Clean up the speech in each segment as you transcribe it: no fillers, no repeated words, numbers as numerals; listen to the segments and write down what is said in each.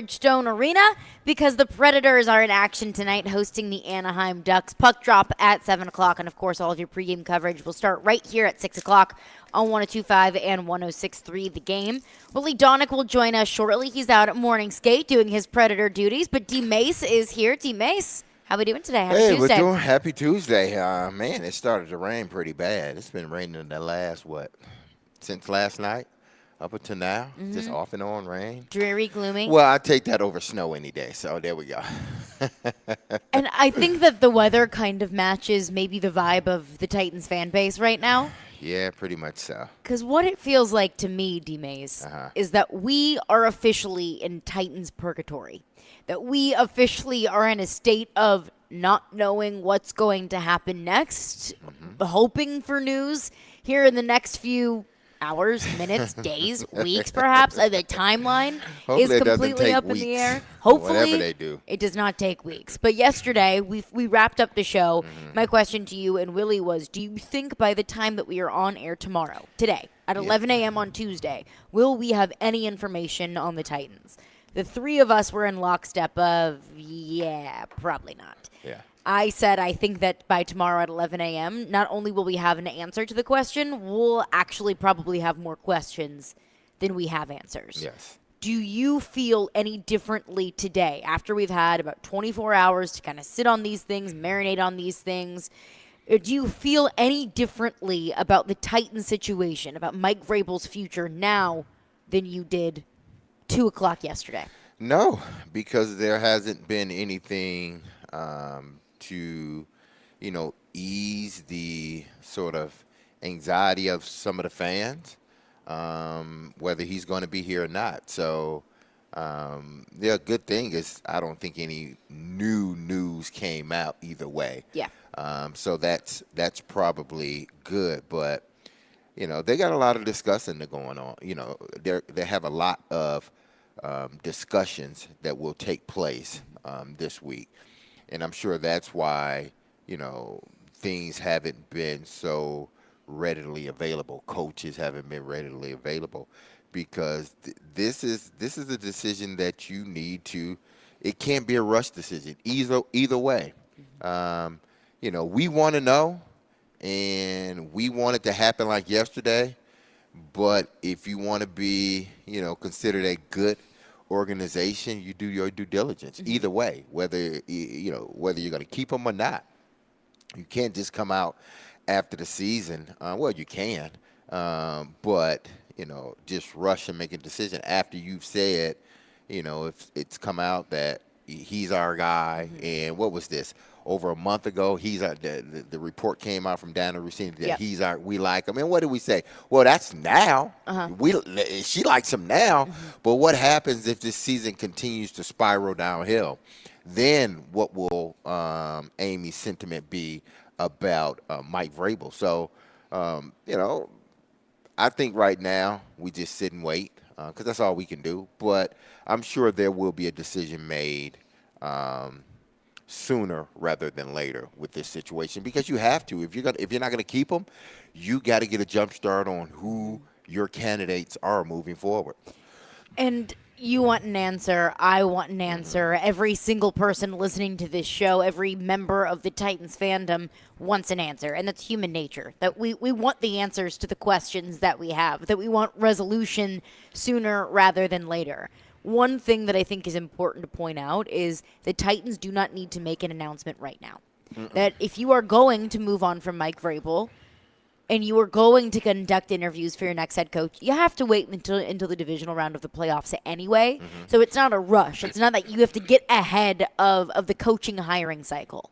Stone Arena because the Predators are in action tonight hosting the Anaheim Ducks. Puck drop at 7 o'clock, and of course all of your pregame coverage will start right here at 6 o'clock on 102.5 and 106.3 The Game. Willy will join us shortly. He's out at morning skate doing his Predator duties, but D-Mase is here. D-Mase, how we doing today? Happy Tuesday. We're doing Happy Tuesday. Man, it started to rain pretty bad. It's been raining the last, since last night? Up until now, just off and on rain. Dreary, gloomy. Well, I take that over snow any day, so there we go. And I think that the weather kind of matches maybe the vibe of the Titans fan base right now. Yeah, pretty much so. Because what it feels like to me, D-Mase, is that we are officially in Titans purgatory. That we officially are in a state of not knowing what's going to happen next, hoping for news here in the next few hours, minutes, days, weeks, perhaps. The timeline is completely up in the air. Hopefully, whatever they do, it does not take weeks. But yesterday, we wrapped up the show. My question to you and Willy was, do you think by the time that we are on air tomorrow, today, at 11 a.m. on Tuesday, will we have any information on the Titans? The three of us were in lockstep of, yeah, probably not. Yeah. I said I think that by tomorrow at 11 a.m., not only will we have an answer to the question, we'll actually probably have more questions than we have answers. Yes. Do you feel any differently today after we've had about 24 hours to kind of sit on these things, marinate on these things? Do you feel any differently about the Titans situation, about Mike Vrabel's future now than you did 2 o'clock yesterday? No, because there hasn't been anything to, ease the sort of anxiety of some of the fans, whether he's going to be here or not. So the good thing is I don't think any new news came out either way. Yeah. So that's probably good. But, they got a lot of discussing going on. They have a lot of discussions that will take place this week. And I'm sure that's why, things haven't been so readily available. Coaches haven't been readily available because this is a decision that you need to. It can't be a rush decision either way. We want to know, and we want it to happen like yesterday. But if you want to be, considered a good organization, you do your due diligence either way, whether you're going to keep them or not. You can't just come out after the season. Well, you can, but just rush and make a decision after you've said, if it's come out that he's our guy. And what was this? Over a month ago, the report came out from Dana Rossini that we like him. And what did we say? Well, that's now. She likes him now. But what happens if this season continues to spiral downhill? Then what will Amy's sentiment be about Mike Vrabel? So, I think right now we just sit and wait because that's all we can do. But I'm sure there will be a decision made sooner rather than later with this situation, because you have to. If you're not going to keep them, you got to get a jump start on who your candidates are moving forward. And you want an answer. I want an answer. Every single person listening to this show, every member of the Titans fandom wants an answer, and that's human nature. That we want the answers to the questions that we have, that we want resolution sooner rather than later. One thing that I think is important to point out is the Titans do not need to make an announcement right now. That if you are going to move on from Mike Vrabel and you are going to conduct interviews for your next head coach, you have to wait until the divisional round of the playoffs anyway. So it's not a rush. It's not that you have to get ahead of the coaching hiring cycle.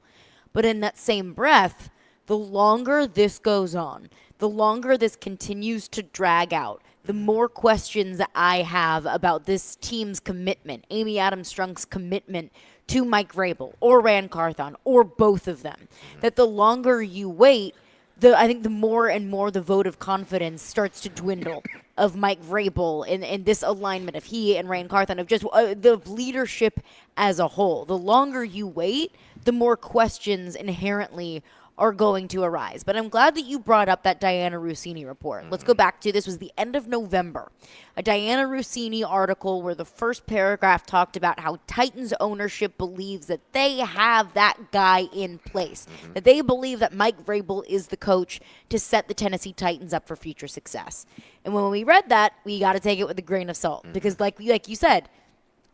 But in that same breath, the longer this goes on, the longer this continues to drag out, the more questions I have about this team's commitment, Amy Adams-Strunk's commitment to Mike Vrabel or Rand Carthon or both of them. That the longer you wait, I think the more and more the vote of confidence starts to dwindle of Mike Vrabel in this alignment of he and Rand Carthon, of just the leadership as a whole. The longer you wait, the more questions inherently are going to arise. But I'm glad that you brought up that Diana Rossini report. Let's go back to this was the end of November. A Diana Rossini article where the first paragraph talked about how Titans ownership believes that they have that guy in place, that they believe that Mike Vrabel is the coach to set the Tennessee Titans up for future success. And when we read that, we got to take it with a grain of salt because like you said,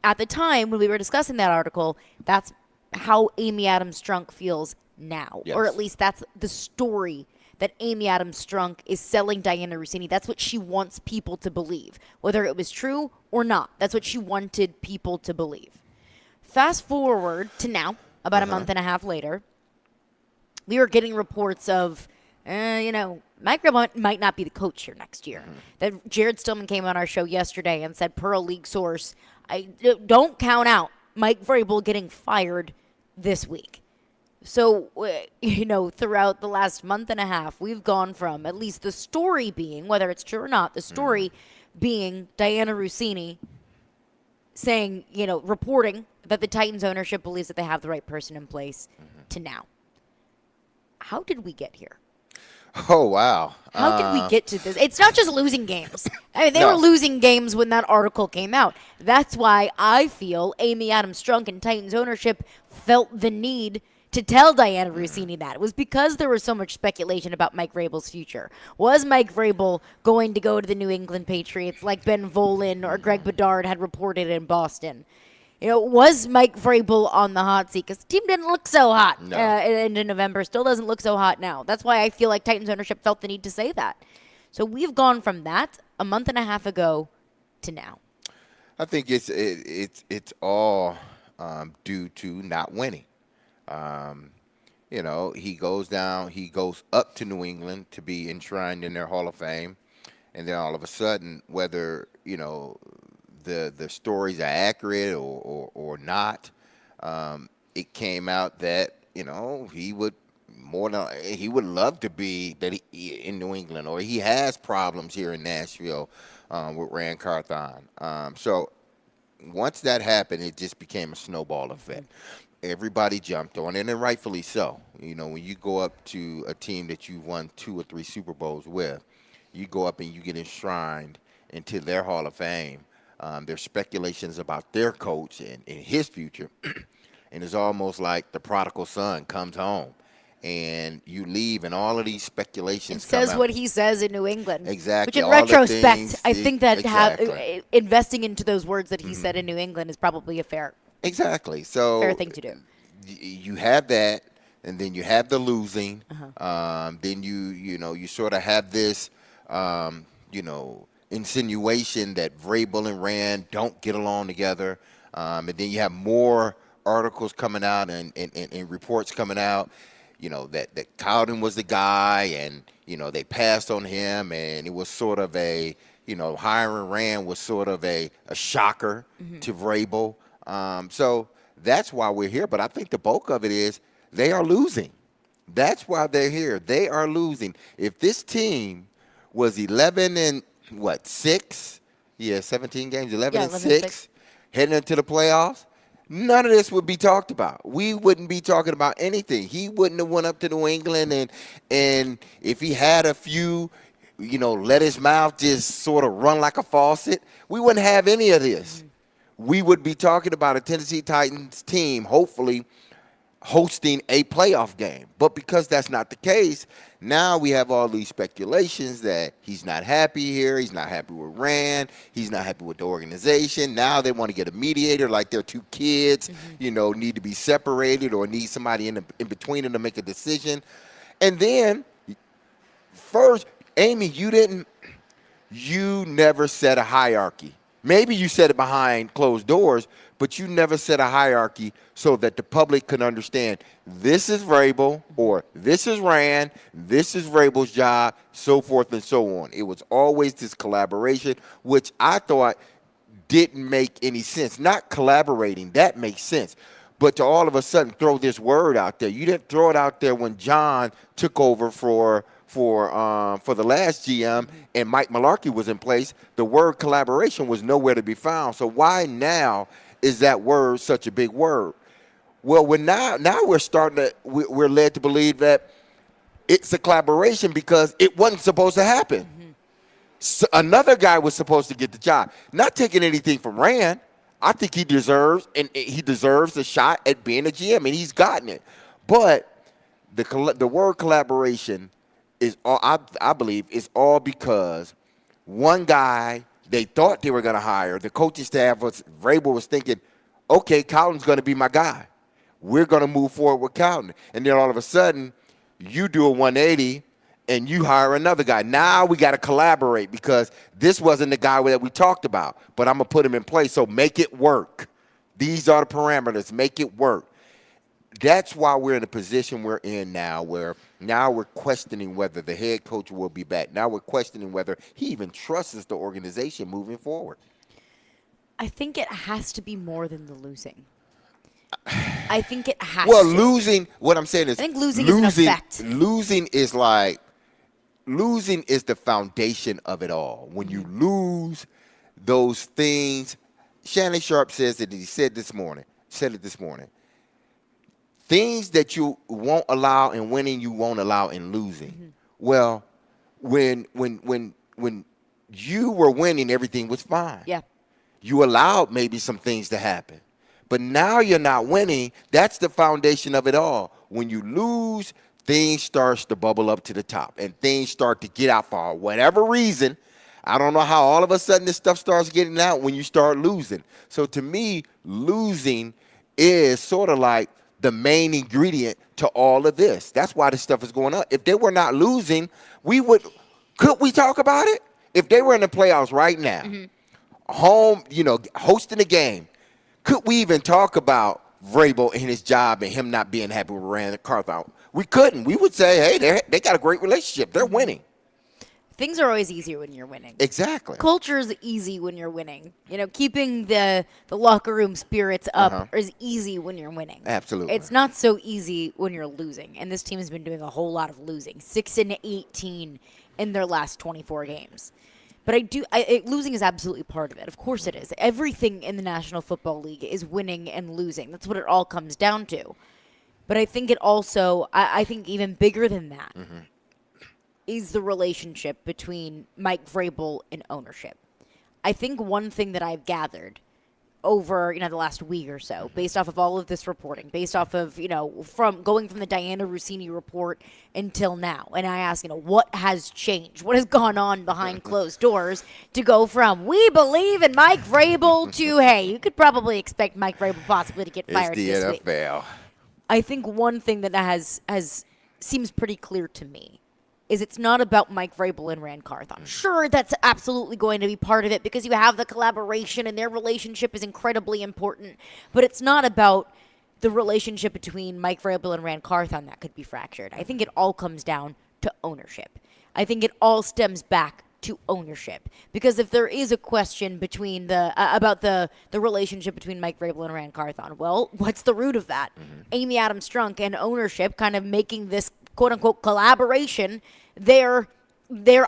at the time when we were discussing that article, that's how Amy Adams Strunk feels now. Yes. Or at least that's the story that Amy Adams Strunk is selling Diana Rossini. That's what she wants people to believe, whether it was true or not. That's what she wanted people to believe. Fast forward to now, about a month and a half later, we were getting reports of, Mike Vrabel might not be the coach here next year. That Jared Stillman came on our show yesterday and said, per a league source, I don't count out Mike Vrabel getting fired this week. So, throughout the last month and a half, we've gone from at least the story being, whether it's true or not, the story being Diana Rossini saying, reporting that the Titans ownership believes that they have the right person in place to now. How did we get here? Oh, wow. How did we get to this? It's not just losing games. I mean, they were losing games when that article came out. That's why I feel Amy Adams Strunk and Titans ownership felt the need to tell Diana Rossini that. It was because there was so much speculation about Mike Vrabel's future. Was Mike Vrabel going to go to the New England Patriots like Ben Volen or Greg Bedard had reported in Boston? Was Mike Vrabel on the hot seat? Because the team didn't look so hot in November. Still doesn't look so hot now. That's why I feel like Titans ownership felt the need to say that. So we've gone from that a month and a half ago to now. I think it's all due to not winning. He goes up to New England to be enshrined in their Hall of Fame, and then all of a sudden, whether the stories are accurate or not, it came out that he would love to be in New England, or he has problems here in Nashville with Rand Carthon. So once that happened, it just became a snowball effect. Everybody jumped on it, and rightfully so. When you go up to a team that you've won 2 or 3 Super Bowls with, you go up and you get enshrined into their Hall of Fame. There's speculations about their coach and his future, and it's almost like the prodigal son comes home, and you leave, and all of these speculations come says out. what he says in New England. Exactly. Which in all the retrospect, things, I think that exactly. Investing into those words that he said in New England is probably a fair thing to do. You have that, and then you have the losing. Then you sort of have this, insinuation that Vrabel and Rand don't get along together. And then you have more articles coming out and reports coming out, that Cowden was the guy, and, they passed on him, and it was sort of a, hiring Rand was sort of a shocker to Vrabel. So that's why we're here. But I think the bulk of it is they are losing. That's why they're here. They are losing. If this team was 11-6? 17 games, 11-6, heading into the playoffs, none of this would be talked about. We wouldn't be talking about anything. He wouldn't have went up to New England, and if he had a few, let his mouth just sort of run like a faucet, we wouldn't have any of this. We would be talking about a Tennessee Titans team hopefully hosting a playoff game. But because that's not the case, now we have all these speculations that he's not happy here, he's not happy with Rand, he's not happy with the organization. Now they want to get a mediator like their 2 kids, need to be separated or need somebody in between them to make a decision. And then, first, Amy, you never set a hierarchy. Maybe you set it behind closed doors, but you never set a hierarchy so that the public could understand this is Vrabel or this is Rand, this is Vrabel's job, so forth and so on. It was always this collaboration, which I thought didn't make any sense. Not collaborating, that makes sense. But to all of a sudden throw this word out there. You didn't throw it out there when John took over for the last GM and Mike Mularkey was in place. The word collaboration was nowhere to be found. So why now is that word such a big word? Well, now we're led to believe that it's a collaboration because it wasn't supposed to happen. So another guy was supposed to get the job. Not taking anything from Rand. I think he deserves a shot at being a GM, and he's gotten it. But the word collaboration is all, I believe is all because one guy they thought they were going to hire. The coaching staff Vrabel was thinking, okay, Cowden's going to be my guy. We're going to move forward with Cowden. And then all of a sudden, you do a 180 and you hire another guy. Now we got to collaborate because this wasn't the guy that we talked about, but I'm going to put him in place. So make it work. These are the parameters. Make it work. That's why we're in the position we're in now, where now we're questioning whether the head coach will be back. Now we're questioning whether he even trusts the organization moving forward. I think it has to be more than the losing. I think it has well, to. losing, what I'm saying is, I think losing is an effect. Losing is the foundation of it all. When you lose those things, Shannon Sharp says it, he said it this morning. Things that you won't allow in winning, you won't allow in losing. Mm-hmm. Well, when you were winning, everything was fine. Yeah. You allowed maybe some things to happen. But now you're not winning. That's the foundation of it all. When you lose, things starts to bubble up to the top, and things start to get out for whatever reason. I don't know how all of a sudden this stuff starts getting out when you start losing. So to me, losing is sort of like the main ingredient to all of this. That's why this stuff is going up. If they were not losing, could we talk about it? If they were in the playoffs right now, home, hosting a game, could we even talk about Vrabel and his job and him not being happy with Rand Carthon? We couldn't. We would say, hey, they got a great relationship. They're winning. Things are always easier when you're winning. Exactly. Culture is easy when you're winning. Keeping the locker room spirits up is easy when you're winning. Absolutely. It's not so easy when you're losing. And this team has been doing a whole lot of losing. 6-18 in their last 24 games. But losing is absolutely part of it. Of course it is. Everything in the National Football League is winning and losing. That's what it all comes down to. But I think it also, I think even bigger than that, is the relationship between Mike Vrabel and ownership. I think one thing that I've gathered over the last week or so, based off of all of this reporting, based off of from going from the Diana Rossini report until now, and I ask what has changed, what has gone on behind closed doors to go from we believe in Mike Vrabel to hey, you could probably expect Mike Vrabel possibly to get fired this week. It's the NFL. I think one thing that has seems pretty clear to me is it's not about Mike Vrabel and Rand Carthon. Sure, that's absolutely going to be part of it because you have the collaboration and their relationship is incredibly important. But it's not about the relationship between Mike Vrabel and Rand Carthon that could be fractured. I think it all comes down to ownership. I think it all stems back to ownership. Because if there is a question between about the relationship between Mike Vrabel and Rand Carthon, well, what's the root of that? Amy Adams Strunk and ownership kind of making this quote-unquote collaboration their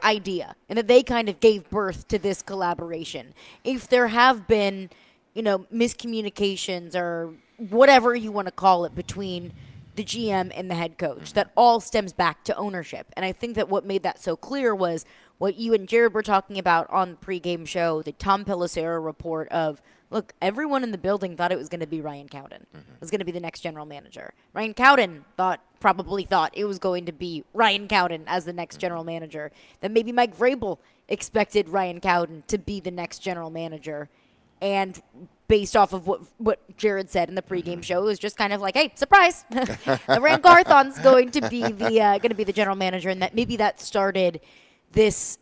idea, and that they kind of gave birth to this collaboration. If there have been, miscommunications or whatever you want to call it between the GM and the head coach, that all stems back to ownership. And I think that what made that so clear was what you and Jared were talking about on the pregame show, the Tom Pelissero report of, look, everyone in the building thought it was going to be Ryan Cowden. It was going to be the next general manager. Ryan Cowden probably thought it was going to be Ryan Cowden as the next general manager. Then maybe Mike Vrabel expected Ryan Cowden to be the next general manager. And based off of what Jared said in the pregame show, it was just kind of like, hey, surprise, Rand Carthon's going to be the general manager, and that maybe that started this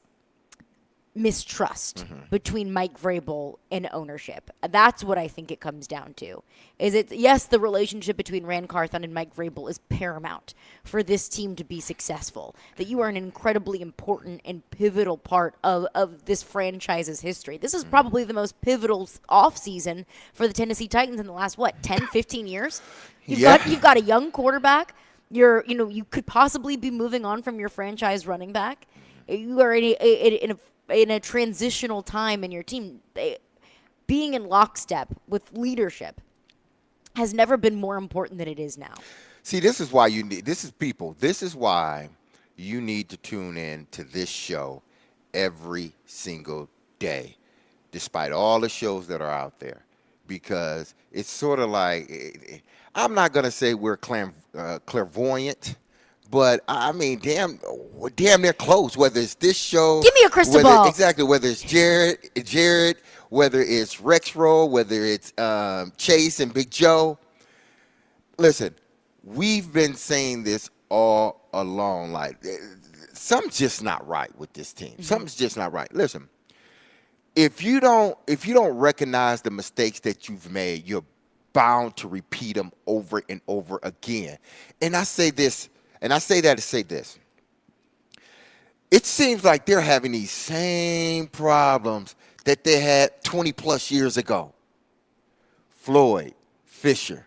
mistrust between Mike Vrabel and ownership. That's what I think it comes down to. Yes, the relationship between Rand Carthon and Mike Vrabel is paramount for this team to be successful. That you are an incredibly important and pivotal part of this franchise's history. This is probably the most pivotal offseason for the Tennessee Titans in the last 10, 15 years. You've got a young quarterback. You could possibly be moving on from your franchise running back. You are in a transitional time in your team. Being in lockstep with leadership has never been more important than it is now. See, this is why this is people. This is why you need to tune in to this show every single day, despite all the shows that are out there, because it's sort of like, I'm not going to say we're clairvoyant, but I mean, we're damn near close. Whether it's this show, Give me a crystal ball. Exactly. Whether it's Jared, whether it's Rexroll, whether it's Chase and Big Joe. Listen, we've been saying this all along. Like, something's just not right with this team. Mm-hmm. Something's just not right. Listen, if you don't recognize the mistakes that you've made, you're bound to repeat them over and over again. And I say this. And I say that to say this. It seems like they're having these same problems that they had 20-plus years ago. Floyd, Fisher,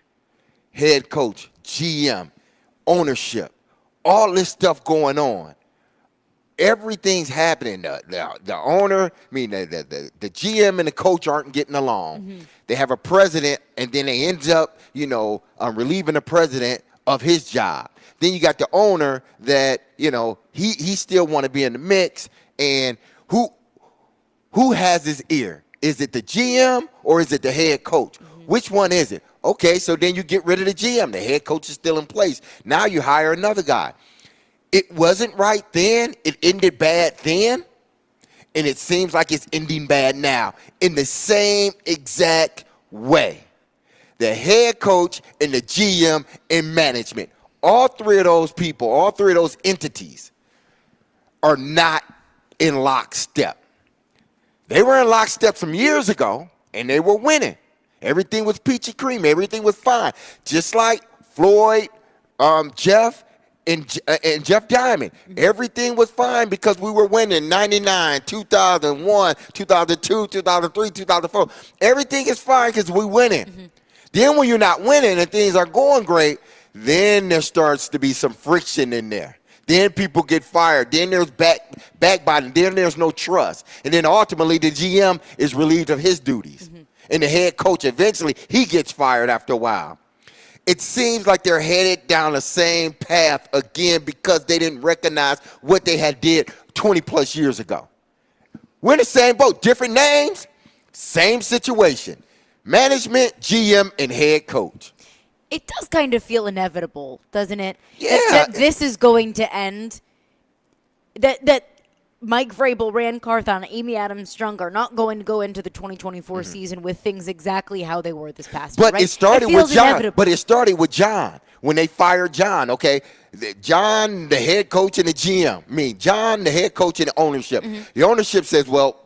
head coach, GM, ownership, all this stuff going on. Everything's happening. The owner, I mean, the GM and the coach aren't getting along. Mm-hmm. They have a president, and then they end up, relieving the president of his job. Then you got the owner that, he still want to be in the mix. And who has his ear? Is it the GM or is it the head coach? Mm-hmm. Which one is it? Okay, so then you get rid of the GM. The head coach is still in place. Now you hire another guy. It wasn't right then. It ended bad then. And it seems like it's ending bad now in the same exact way. The head coach and the GM and management, all three of those people, all three of those entities are not in lockstep. They were in lockstep some years ago, and they were winning. Everything was peachy cream. Everything was fine. Just like Floyd, Jeff, and Jeff Diamond. Everything was fine because we were winning 99, 2001, 2002, 2003, 2004. Everything is fine because we're winning. Mm-hmm. Then when you're not winning and things are going great, then there starts to be some friction in there. Then people get fired. Then there's backbiting. Then there's no trust. And then ultimately the GM is relieved of his duties. Mm-hmm. And the head coach, eventually, he gets fired after a while. It seems like they're headed down the same path again because they didn't recognize what they had did 20-plus years ago. We're in the same boat. Different names, same situation. Management, GM, and head coach. It does kind of feel inevitable, doesn't it? Yeah. That this is going to end. That Mike Vrabel, Rand Carthon, Amy Adams, Strunk are not going to go into the 2024 season with things exactly how they were this past year. Right? It started with John. Inevitable. But it started with John when they fired John. Okay, John, the head coach and the GM. John, the head coach and the ownership. Mm-hmm. The ownership says, well,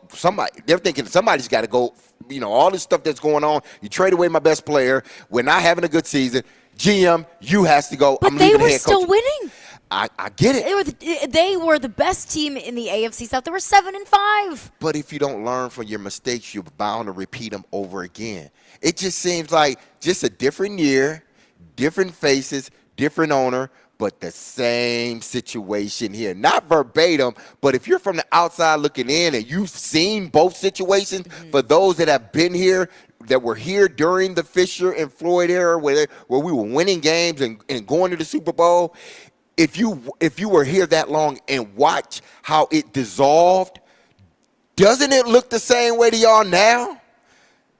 they're thinking somebody's got to go. All this stuff that's going on. You trade away my best player. We're not having a good season. GM, you has to go. But I'm they leaving were the head still coach. winning. I get it. They were the best team in the AFC South. They were 7-5. But if you don't learn from your mistakes, you're bound to repeat them over again. It just seems like just a different year, different faces, different owner, but the same situation here. Not verbatim, but if you're from the outside looking in and you've seen both situations, for those that have been here, that were here during the Fisher and Floyd era where we were winning games and going to the Super Bowl, if you were here that long and watch how it dissolved, doesn't it look the same way to y'all now?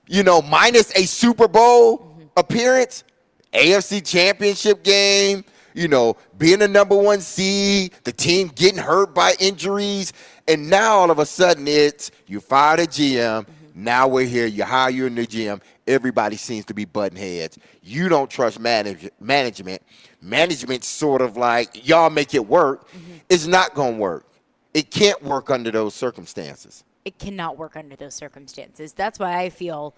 Minus a Super Bowl appearance, AFC Championship game, being the number one seed, the team getting hurt by injuries, and now all of a sudden it's you fired a GM, now we're here, you hire your new GM, everybody seems to be butting heads. You don't trust management. Management's sort of like, y'all make it work. It's not going to work. It can't work under those circumstances. It cannot work under those circumstances. That's why I feel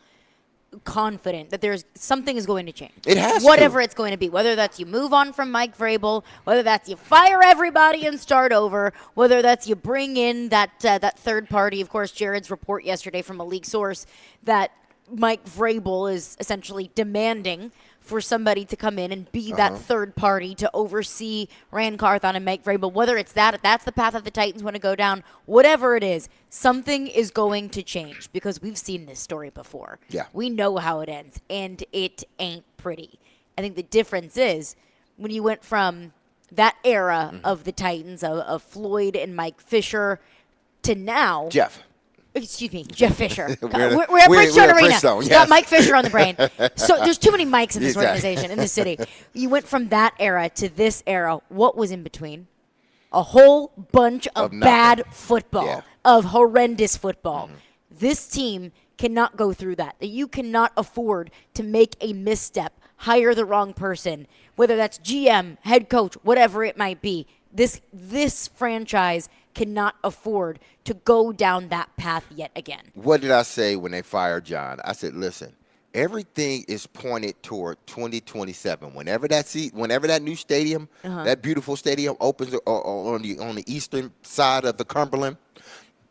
confident that something is going to change. It has Whatever it's going to be, whether that's you move on from Mike Vrabel, whether that's you fire everybody and start over, whether that's you bring in that third party. Of course, Jared's report yesterday from a league source that Mike Vrabel is essentially demanding for somebody to come in and be that third party to oversee Rand Carthon and Mike Vrabel. Whether it's that's the path that the Titans want to go down, whatever it is, something is going to change because we've seen this story before. Yeah. We know how it ends, and it ain't pretty. I think the difference is when you went from that era of the Titans, of Floyd and Mike Fisher, to now. Jeff Fisher. We're We're at Bridgestone Arena. Bridgestone, yes. Got Mike Fisher on the brain. So there's too many Mikes in this Exactly. organization, in this city. You went from that era to this era. What was in between? A whole bunch of nothing. bad football, Yeah. of horrendous football. This team cannot go through that. You cannot afford to make a misstep, hire the wrong person, whether that's GM, head coach, whatever it might be. This franchise cannot afford to go down that path yet again. What did I say when they fired John? I said, listen, everything is pointed toward 2027. Whenever that new stadium, that beautiful stadium opens on the eastern side of the Cumberland,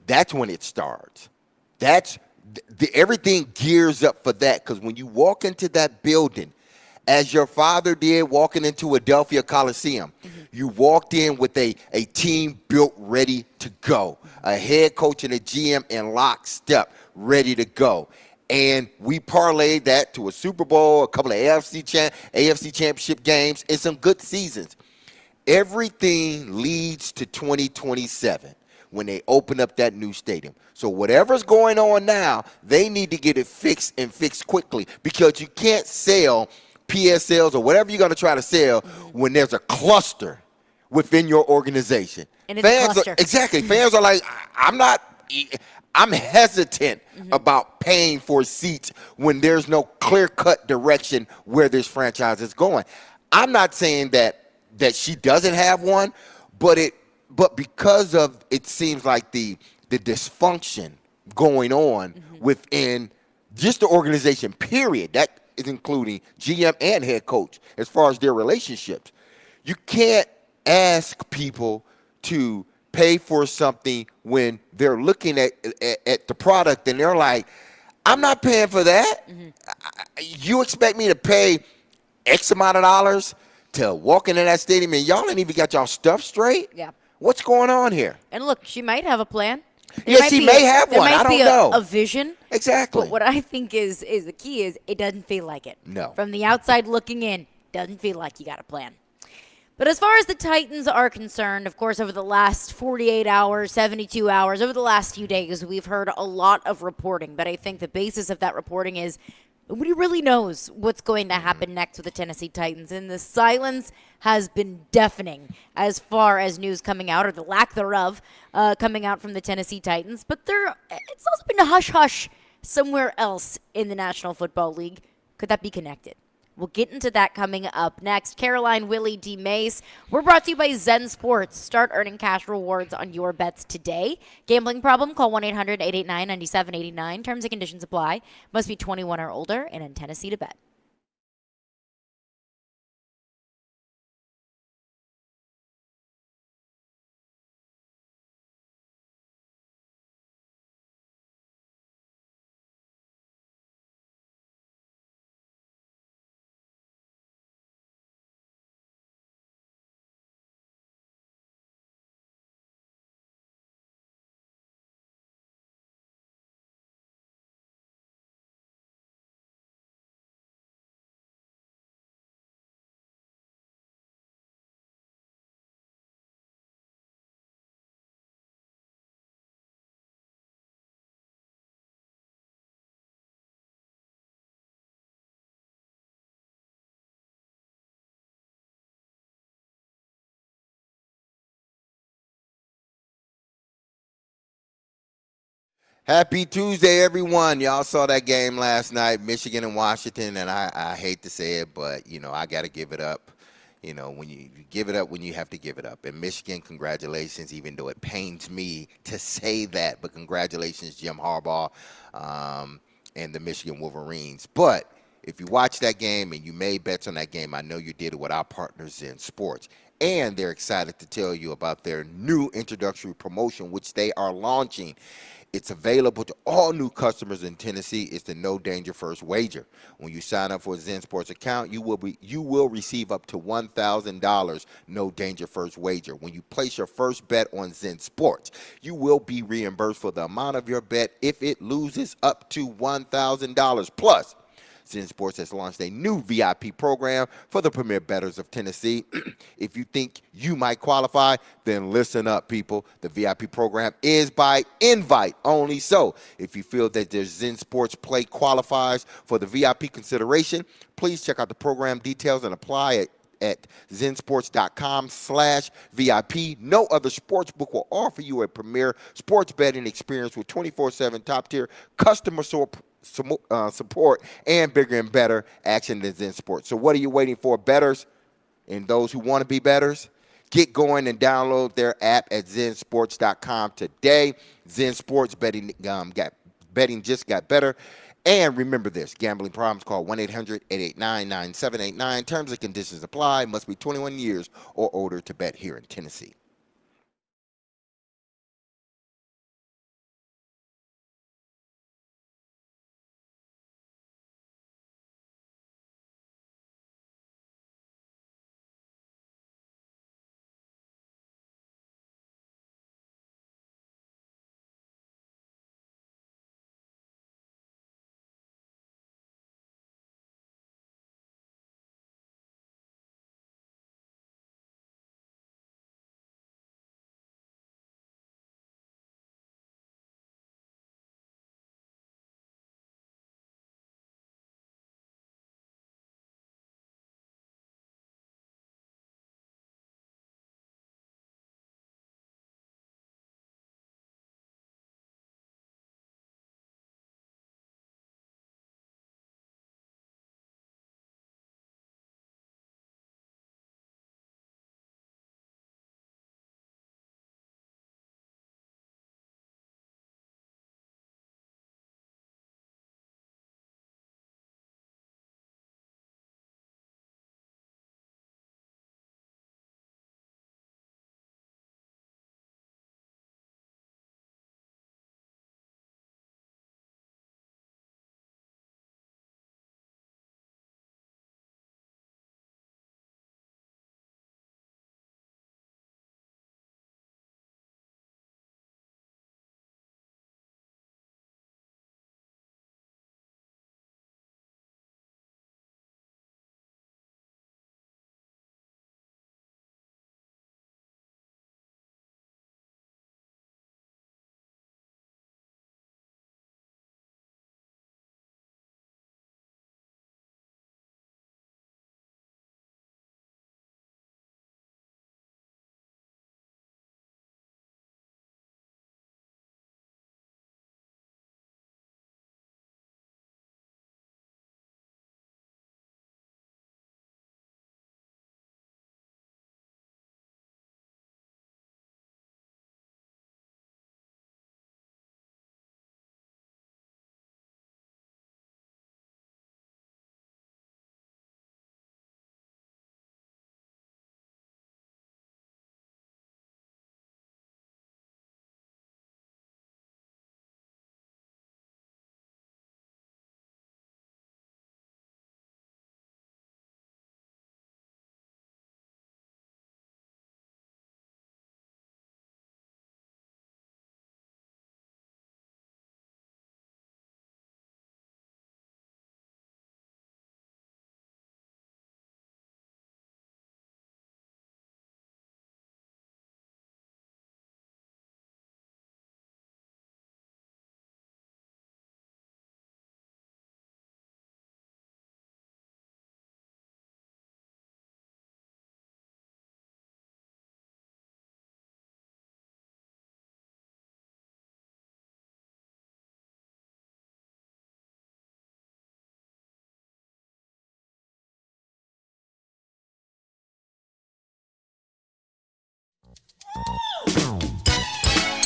that's when it starts. That's everything gears up for that, because when you walk into that building, as your father did walking into Adelphia Coliseum, you walked in with a team built ready to go, a head coach and a GM in lockstep, ready to go. And we parlayed that to a Super Bowl, a couple of AFC championship games, and some good seasons. Everything leads to 2027 when they open up that new stadium. So whatever's going on now, they need to get it fixed and fixed quickly, because you can't sell PSLs or whatever you're going to try to sell when there's a cluster within your organization. And it's a cluster. Exactly. Fans are like, I'm hesitant about paying for seats when there's no clear-cut direction where this franchise is going. I'm not saying that she doesn't have one, but because of, it seems like the dysfunction going on within just the organization, period, that is including GM and head coach as far as their relationships. You can't ask people to pay for something when they're looking at the product and they're like, I'm not paying for that. You expect me to pay X amount of dollars to walk into that stadium and y'all ain't even got y'all stuff straight? Yeah. What's going on here? And look, she might have a plan. Yes, she may have one. I don't know. A vision. Exactly. But what I think is the key is it doesn't feel like it. No. From the outside looking in, doesn't feel like you got a plan. But as far as the Titans are concerned, of course, over the last 48 hours, 72 hours, over the last few days, we've heard a lot of reporting. But I think the basis of that reporting is nobody really knows what's going to happen next with the Tennessee Titans. And the silence has been deafening as far as news coming out, or the lack thereof, coming out from the Tennessee Titans. But it's also been a hush-hush somewhere else in the National Football League. Could that be connected? We'll get into that coming up next. Caroline, Willy, D-Mase. We're brought to you by Zen Sports. Start earning cash rewards on your bets today. Gambling problem? Call 1-800-889-9789. Terms and conditions apply. Must be 21 or older and in Tennessee to bet. Happy Tuesday, everyone. Y'all saw that game last night, Michigan and Washington, and I hate to say it, but, I got to give it up. When you give it up when you have to give it up. And Michigan, congratulations, even though it pains me to say that, but congratulations, Jim Harbaugh and the Michigan Wolverines. But if you watched that game and you made bets on that game, I know you did it with our partners in sports. And they're excited to tell you about their new introductory promotion, which they are launching. It's available to all new customers in Tennessee. It's the No Danger First Wager. When you sign up for a Zen Sports account, you will receive up to $1,000 No Danger First Wager. When you place your first bet on Zen Sports, you will be reimbursed for the amount of your bet if it loses up to $1,000. Plus, Zen Sports has launched a new VIP program for the premier bettors of Tennessee. If you think you might qualify, then listen up, people. The VIP program is by invite only. So if you feel that their Zen Sports play qualifies for the VIP consideration, please check out the program details and apply at zensports.com/VIP. No other sports book will offer you a premier sports betting experience with 24/7 top-tier customer support and bigger and better action than Zen Sports. So what are you waiting for, bettors and those who want to be bettors? Get going and download their app at zensports.com today. Zen Sports betting just got better. And remember this, gambling problems, call 1-800-889-9789. Terms and conditions apply. Must be 21 years or older to bet here in Tennessee.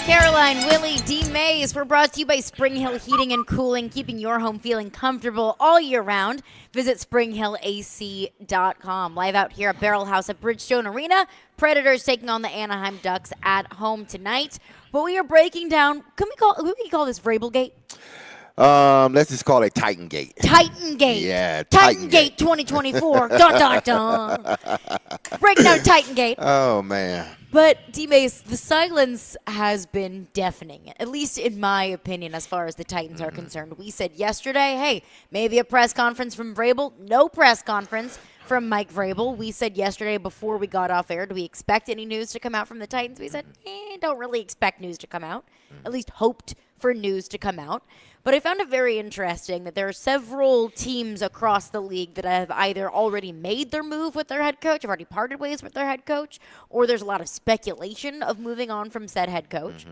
Caroline, Willy, D-Mase, we're brought to you by Spring Hill Heating and Cooling, keeping your home feeling comfortable all year round. Visit springhillac.com. Live out here at Barrel House at Bridgestone Arena. Predators taking on the Anaheim Ducks at home tonight. But we are breaking down, can we call this Vrabelgate? Let's just call it Titan Gate. Titan Gate. Yeah, Titan Gate 2024. Dun, dun, dun. Breaking down Titan Gate. Oh, man. But, D-Mase, the silence has been deafening, at least in my opinion, as far as the Titans are concerned. We said yesterday, hey, maybe a press conference from Vrabel. No press conference from Mike Vrabel. We said yesterday before we got off air, do we expect any news to come out from the Titans? We said, don't really expect news to come out, at least hoped for news to come out. But I found it very interesting that there are several teams across the league that have either already made their move with their head coach, have already parted ways with their head coach, or there's a lot of speculation of moving on from said head coach.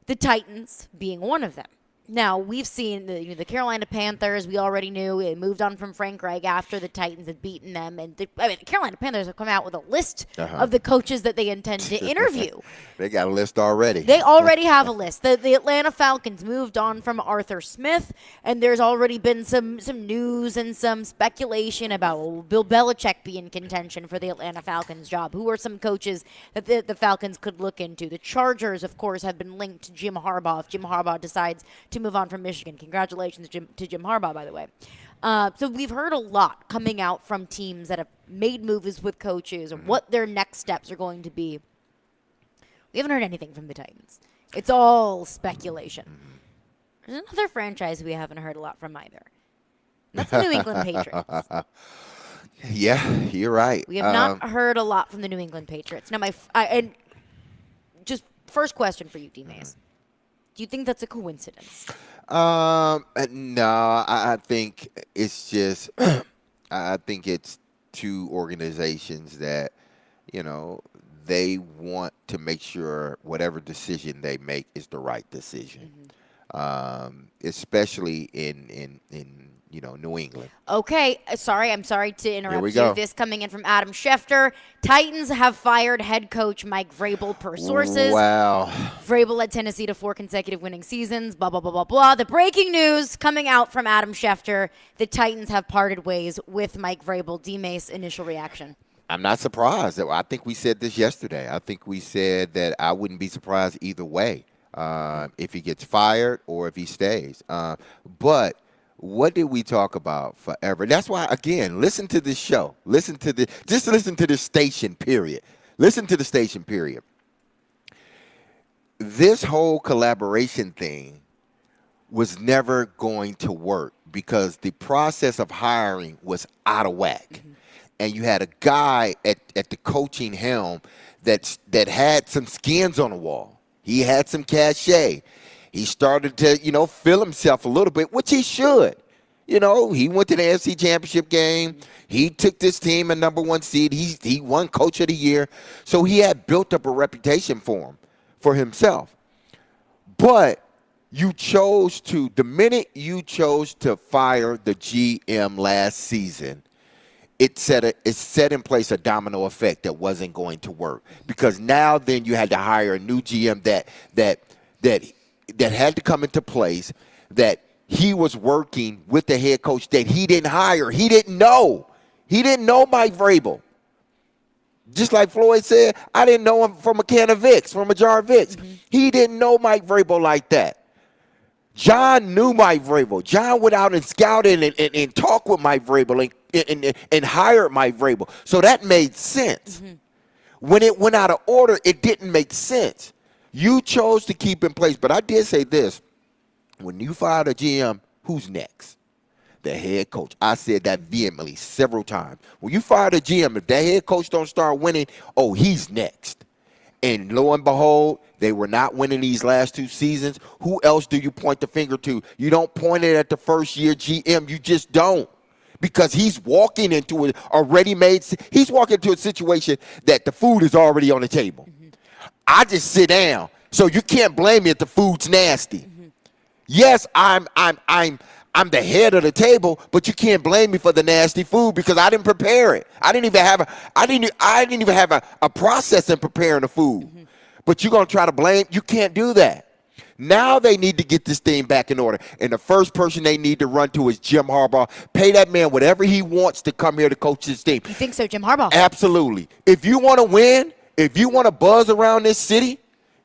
The Titans being one of them. Now, we've seen the Carolina Panthers, we already knew, it moved on from Frank Reich after the Titans had beaten them. And the Carolina Panthers have come out with a list of the coaches that they intend to interview. They got a list already. They already have a list. The Atlanta Falcons moved on from Arthur Smith, and there's already been some news and some speculation about Bill Belichick being in contention for the Atlanta Falcons job. Who are some coaches that the Falcons could look into? The Chargers, of course, have been linked to Jim Harbaugh if Jim Harbaugh decides to move on from Michigan. Congratulations to Jim Harbaugh, by the way. So we've heard a lot coming out from teams that have made moves with coaches or what their next steps are going to be. We haven't heard anything from the Titans. It's all speculation. There's another franchise we haven't heard a lot from either. That's the New England Patriots. Yeah, you're right. We have not heard a lot from the New England Patriots. Now, and just first question for you, D-Mase. Do you think that's a coincidence? No, I think it's just, I think it's two organizations that, they want to make sure whatever decision they make is the right decision, especially in New England. Okay, I'm sorry to interrupt Here we you. go. This coming in from Adam Schefter. Titans have fired head coach Mike Vrabel per sources. Wow. Vrabel led Tennessee to 4 consecutive winning seasons, blah, blah, blah, blah, blah. The breaking news coming out from Adam Schefter, the Titans have parted ways with Mike Vrabel. D-Mase, initial reaction. I'm not surprised. I think we said this yesterday. I think we said that I wouldn't be surprised either way if he gets fired or if he stays. But what did we talk about forever? That's why, again, listen to this show. Listen to the station, period. Listen to the station, period. This whole collaboration thing was never going to work because the process of hiring was out of whack. And you had a guy at the coaching helm that had some skins on the wall. He had some cachet. He started to, feel himself a little bit, which he should. He went to the NFC Championship game. He took this team a number 1 seed. He won Coach of the Year. So he had built up a reputation for himself. But the minute you chose to fire the GM last season, it set in place a domino effect that wasn't going to work because now then you had to hire a new GM that had to come into place, that he was working with the head coach that he didn't hire. He didn't know. He didn't know Mike Vrabel. Just like Floyd said, I didn't know him from a can of Vicks, from a jar of Vicks. He didn't know Mike Vrabel like that. John knew Mike Vrabel. John went out and scouted and talked with Mike Vrabel and hired Mike Vrabel. So that made sense. When it went out of order, it didn't make sense. You chose to keep in place. But I did say this. When you fired a GM, who's next? The head coach. I said that vehemently several times. When you fire the GM, if that head coach don't start winning, he's next. And lo and behold, they were not winning these last 2 seasons. Who else do you point the finger to? You don't point it at the first-year GM. You just don't. Because he's walking into he's walking into a situation that the food is already on the table. I just sit down. So you can't blame me if the food's nasty. Yes, I'm the head of the table, but you can't blame me for the nasty food because I didn't prepare it. I didn't even have a process in preparing the food. But you're gonna try to blame? You can't do that. Now they need to get this thing back in order. And the first person they need to run to is Jim Harbaugh. Pay that man whatever he wants to come here to coach this team. You think so, Jim Harbaugh? Absolutely. If you want to win, if you want to buzz around this city,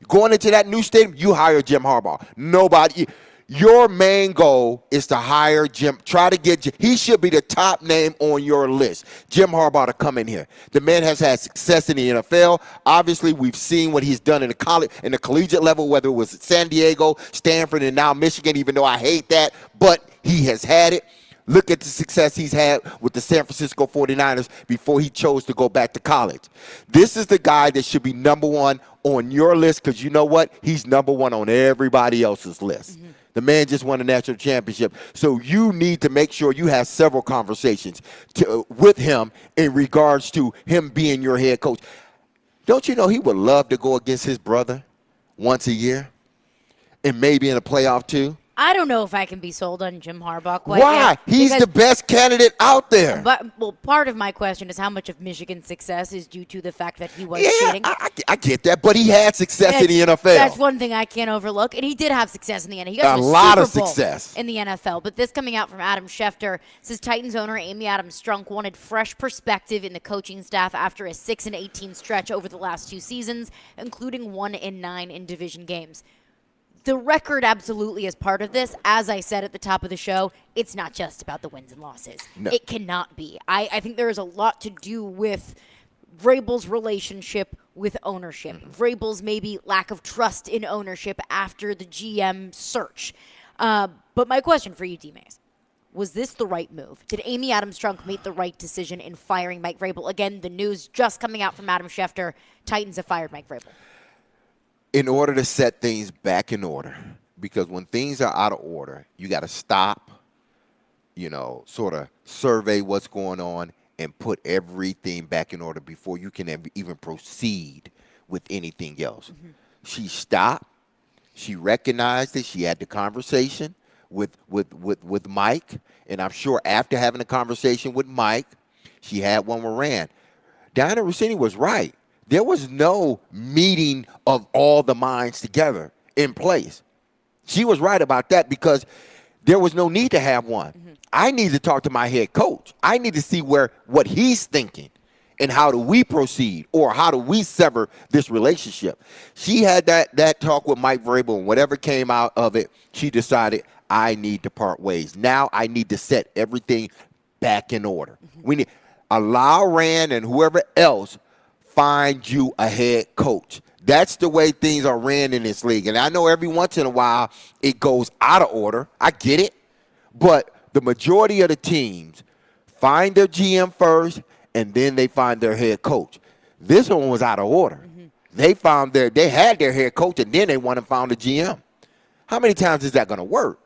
going into that new stadium, you hire Jim Harbaugh. Nobody. Your main goal is to hire Jim. Try to get Jim. He should be the top name on your list. Jim Harbaugh to come in here. The man has had success in the NFL. Obviously, we've seen what he's done in the collegiate level, whether it was San Diego, Stanford, and now Michigan, even though I hate that, but he has had it. Look at the success he's had with the San Francisco 49ers before he chose to go back to college. This is the guy that should be number one on your list because you know what? He's number one on everybody else's list. Mm-hmm. The man just won a national championship. So you need to make sure you have several conversations with him in regards to him being your head coach. Don't you know he would love to go against his brother once a year and maybe in a playoff too? I don't know if I can be sold on Jim Harbaugh quite Why? yet. He's the best candidate out there. But part of my question is how much of Michigan's success is due to the fact that he was cheating. I get that, but he had success in the NFL. That's one thing I can't overlook, and he did have success in the NFL. He got a lot of success in the NFL. But this coming out from Adam Schefter says Titans owner Amy Adams Strunk wanted fresh perspective in the coaching staff after a 6-18 stretch over the last 2 seasons, including 1-9 in division games. The record absolutely is part of this. As I said at the top of the show, it's not just about the wins and losses. No. It cannot be. I think there is a lot to do with Vrabel's relationship with ownership. Mm-hmm. Vrabel's maybe lack of trust in ownership after the GM search. But my question for you, D-Mase, was this the right move? Did Amy Adams Strunk make the right decision in firing Mike Vrabel? Again, the news just coming out from Adam Schefter, Titans have fired Mike Vrabel. In order to set things back in order, because when things are out of order, you got to stop, sort of survey what's going on and put everything back in order before you can even proceed with anything else. Mm-hmm. She stopped. She recognized it. She had the conversation with Mike, and I'm sure after having a conversation with Mike, she had one with Rand. Diana Rossini was right. There was no meeting of all the minds together in place. She was right about that because there was no need to have one. Mm-hmm. I need to talk to my head coach. I need to see what he's thinking and how do we proceed or how do we sever this relationship. She had that talk with Mike Vrabel, and whatever came out of it, she decided I need to part ways. Now I need to set everything back in order. Mm-hmm. We need allow Rand and whoever else find you a head coach. That's the way things are ran in this league. And I know every once in a while it goes out of order. I get it. But the majority of the teams find their GM first and then they find their head coach. This one was out of order. Mm-hmm. They had their head coach and then they went and found a GM. How many times is that going to work?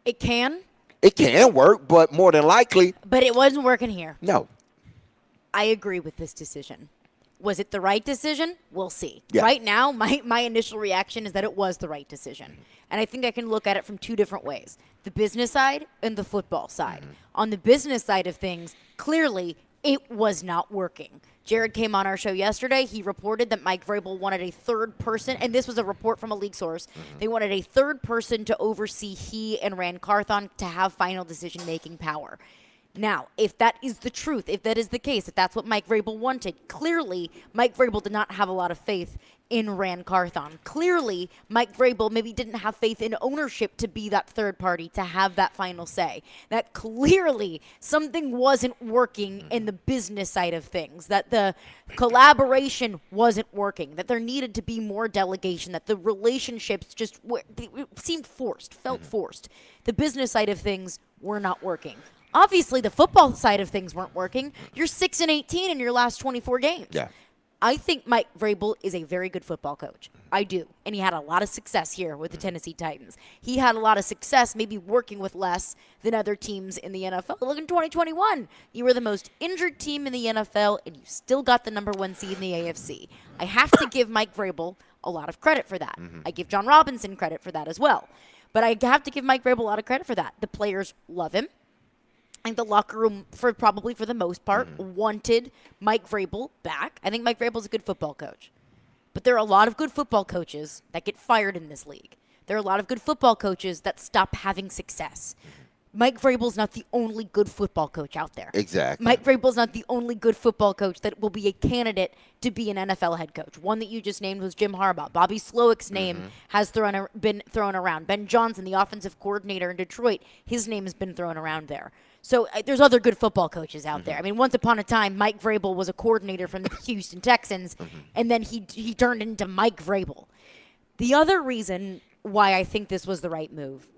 It can. It can work, but more than likely. But it wasn't working here. No. I agree with this decision. Was it the right decision? We'll see. Yeah. Right now, my initial reaction is that it was the right decision. And I think I can look at it from 2 different ways. The business side and the football side. Mm-hmm. On the business side of things, clearly it was not working. Jared came on our show yesterday. He reported that Mike Vrabel wanted a third person, and this was a report from a league source. Mm-hmm. They wanted a third person to oversee he and Rand Carthon to have final decision-making power. Now, if that is the truth, if that is the case, if that's what Mike Vrabel wanted, clearly Mike Vrabel did not have a lot of faith in Rand Carthon. Clearly, Mike Vrabel maybe didn't have faith in ownership to be that third party, to have that final say. That clearly something wasn't working in the business side of things, that the collaboration wasn't working, that there needed to be more delegation, that the relationships just seemed forced, felt forced. The business side of things were not working. Obviously, the football side of things weren't working. You're 6-18 in your last 24 games. Yeah. I think Mike Vrabel is a very good football coach. I do. And he had a lot of success here with the Tennessee Titans. He had a lot of success maybe working with less than other teams in the NFL. Look in 2021. You were the most injured team in the NFL, and you still got the number 1 seed in the AFC. I have to give Mike Vrabel a lot of credit for that. Mm-hmm. I give John Robinson credit for that as well. But I have to give Mike Vrabel a lot of credit for that. The players love him. I think the locker room, for the most part, wanted Mike Vrabel back. I think Mike Vrabel's a good football coach. But there are a lot of good football coaches that get fired in this league. There are a lot of good football coaches that stop having success. Mike Vrabel's not the only good football coach out there. Exactly. Mike Vrabel's not the only good football coach that will be a candidate to be an NFL head coach. One that you just named was Jim Harbaugh. Bobby Slowick's name has been thrown around. Ben Johnson, the offensive coordinator in Detroit, his name has been thrown around there. So there's other good football coaches out there. I mean, once upon a time, Mike Vrabel was a coordinator from the Houston Texans, and then he turned into Mike Vrabel. The other reason why I think this was the right move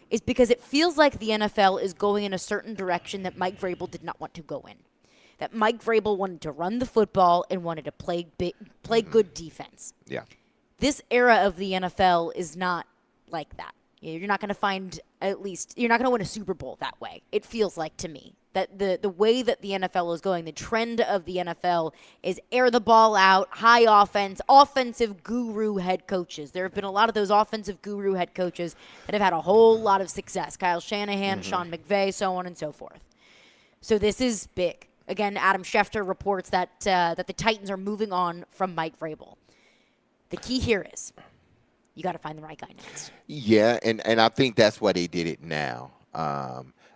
is because it feels like the NFL is going in a certain direction that Mike Vrabel did not want to go in. That Mike Vrabel wanted to run the football and wanted to play good defense. Yeah. This era of the NFL is not like that. You're not going to find, at least, you're not going to win a Super Bowl that way. It feels like to me that the way that the NFL is going, the trend of the NFL is air the ball out, high offense, offensive guru head coaches. There have been a lot of those offensive guru head coaches that have had a whole lot of success. Kyle Shanahan, Sean McVay, so on and so forth. So this is big. Again, Adam Schefter reports that that the Titans are moving on from Mike Vrabel. The key here is you got to find the right guy next. Yeah, and I think that's why they did it now.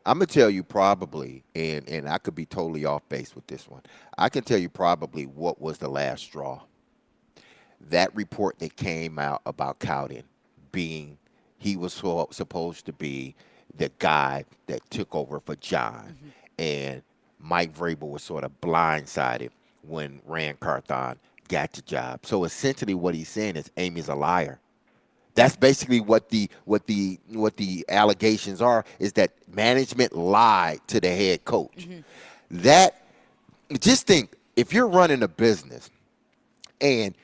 I'm going to tell you probably, and I could be totally off base with this one. I can tell you probably what was the last straw. That report that came out about Cowden being, he was supposed to be the guy that took over for John. And Mike Vrabel was sort of blindsided when Rand Carthon got the job. So essentially what he's saying is Amy's a liar. That's basically what the allegations are, is that management lied to the head coach. That, just think, if you're running a business and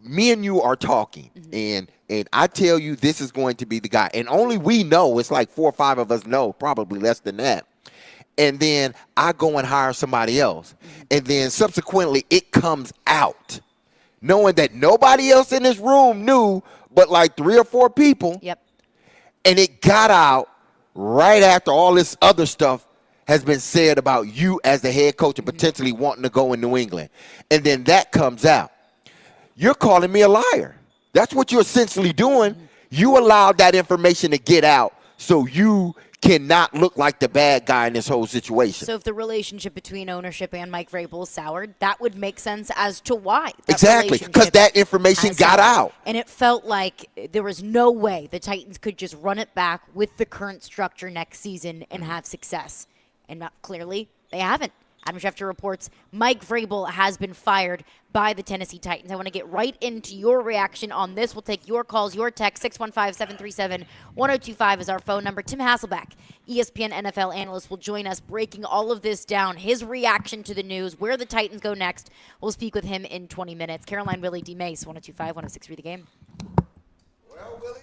me and you are talking and I tell you this is going to be the guy, and only we know, it's like 4 or 5 of us know, probably less than that. And then I go and hire somebody else. And then subsequently it comes out, knowing that nobody else in this room knew but like 3 or 4 people. Yep. And it got out right after all this other stuff has been said about you as the head coach and potentially wanting to go in New England. And then that comes out. You're calling me a liar. That's what you're essentially doing. You allowed that information to get out so you cannot look like the bad guy in this whole situation. So if the relationship between ownership and Mike Vrabel is soured, that would make sense as to why. Exactly, because that information got out. And it felt like there was no way the Titans could just run it back with the current structure next season and have success. And not clearly, they haven't. Adam Schefter reports Mike Vrabel has been fired by the Tennessee Titans. I want to get right into your reaction on this. We'll take your calls, your text. 615-737-1025 is our phone number. Tim Hasselbeck, ESPN NFL analyst, will join us breaking all of this down, his reaction to the news, where the Titans go next. We'll speak with him in 20 minutes. Caroline, Willy, D-Mase, 102.5, 106.3 The Game. Well, Willie.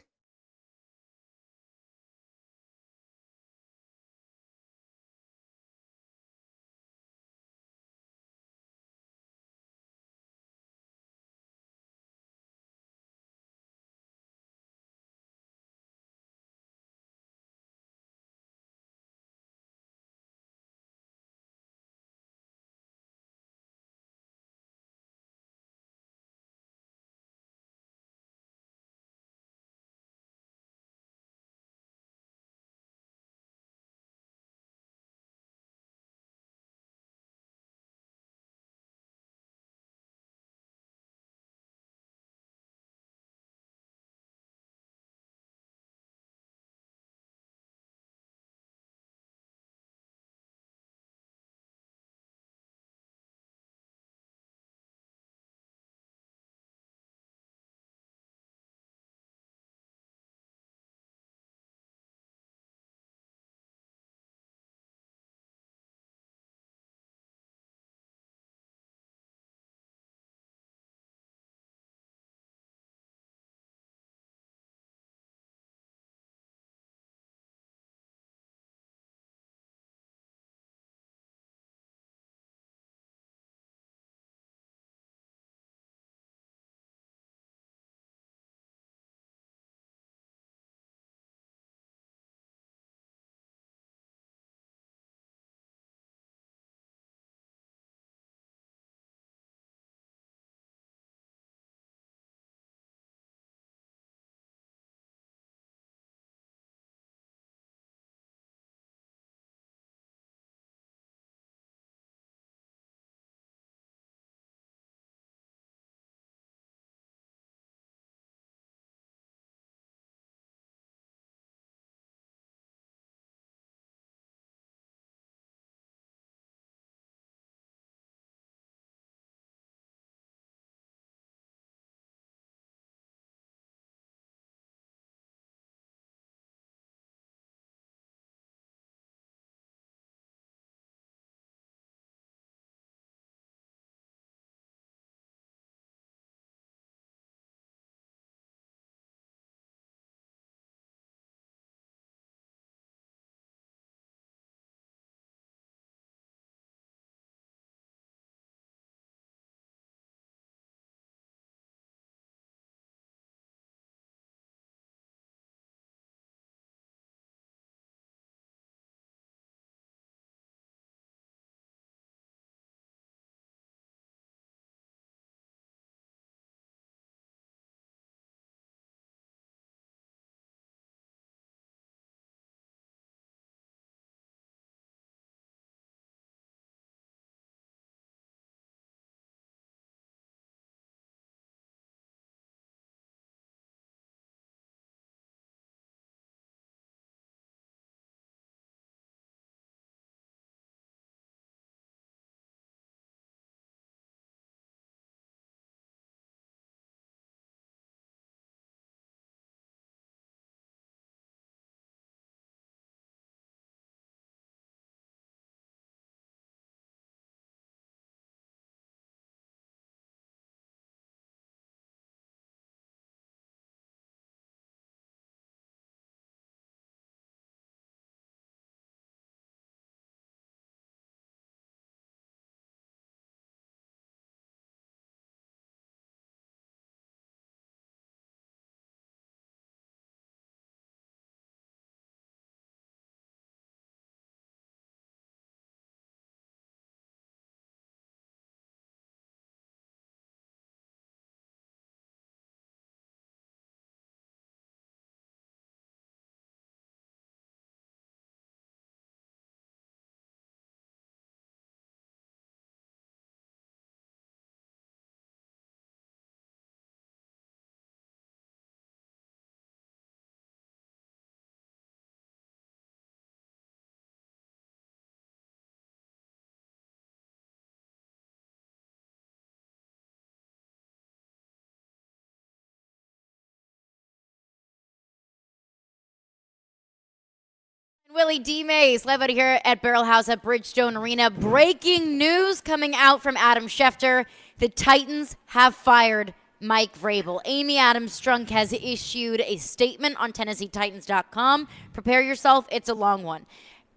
Willy, D-Mase, live out here at Barrel House at Bridgestone Arena. Breaking news coming out from Adam Schefter. The Titans have fired Mike Vrabel. Amy Adams Strunk has issued a statement on TennesseeTitans.com. Prepare yourself, it's a long one.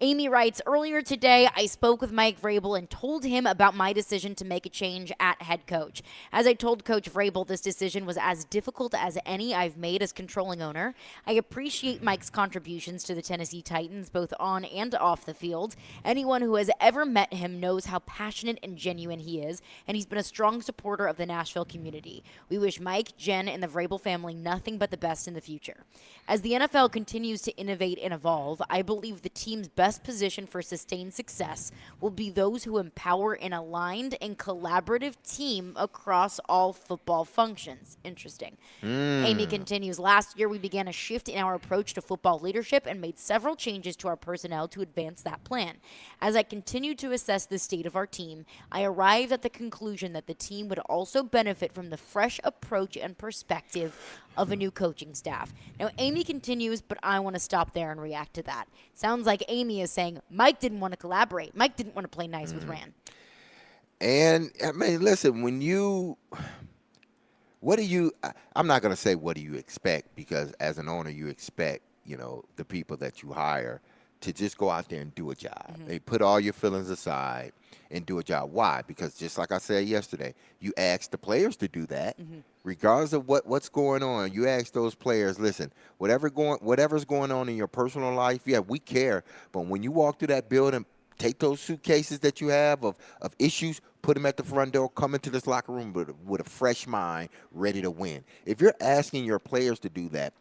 Amy writes, earlier today, I spoke with Mike Vrabel and told him about my decision to make a change at head coach. As I told Coach Vrabel, this decision was as difficult as any I've made as controlling owner. I appreciate Mike's contributions to the Tennessee Titans, both on and off the field. Anyone who has ever met him knows how passionate and genuine he is, and he's been a strong supporter of the Nashville community. We wish Mike, Jen, and the Vrabel family nothing but the best in the future. As the NFL continues to innovate and evolve, I believe the team's best position for sustained success will be those who empower an aligned and collaborative team across all football functions. Interesting. Amy continues, last year we began a shift in our approach to football leadership and made several changes to our personnel to advance that plan. As I continued to assess the state of our team, I arrived at the conclusion that the team would also benefit from the fresh approach and perspective of a new coaching staff. Now, Amy continues, but I want to stop there and react to that. Sounds like Amy is saying Mike didn't want to collaborate. Mike didn't want to play nice with Rand. And I mean, listen, I'm not going to say what do you expect, because as an owner, you expect, the people that you hire to just go out there and do a job. They put all your feelings aside and do a job. Why? Because just like I said yesterday, you ask the players to do that, regardless of what's going on. You ask those players, listen, whatever's going on in your personal life, yeah, we care. But when you walk through that building, take those suitcases that you have of issues, put them at the front door, come into this locker room with a fresh mind, ready to win. If you're asking your players to do that,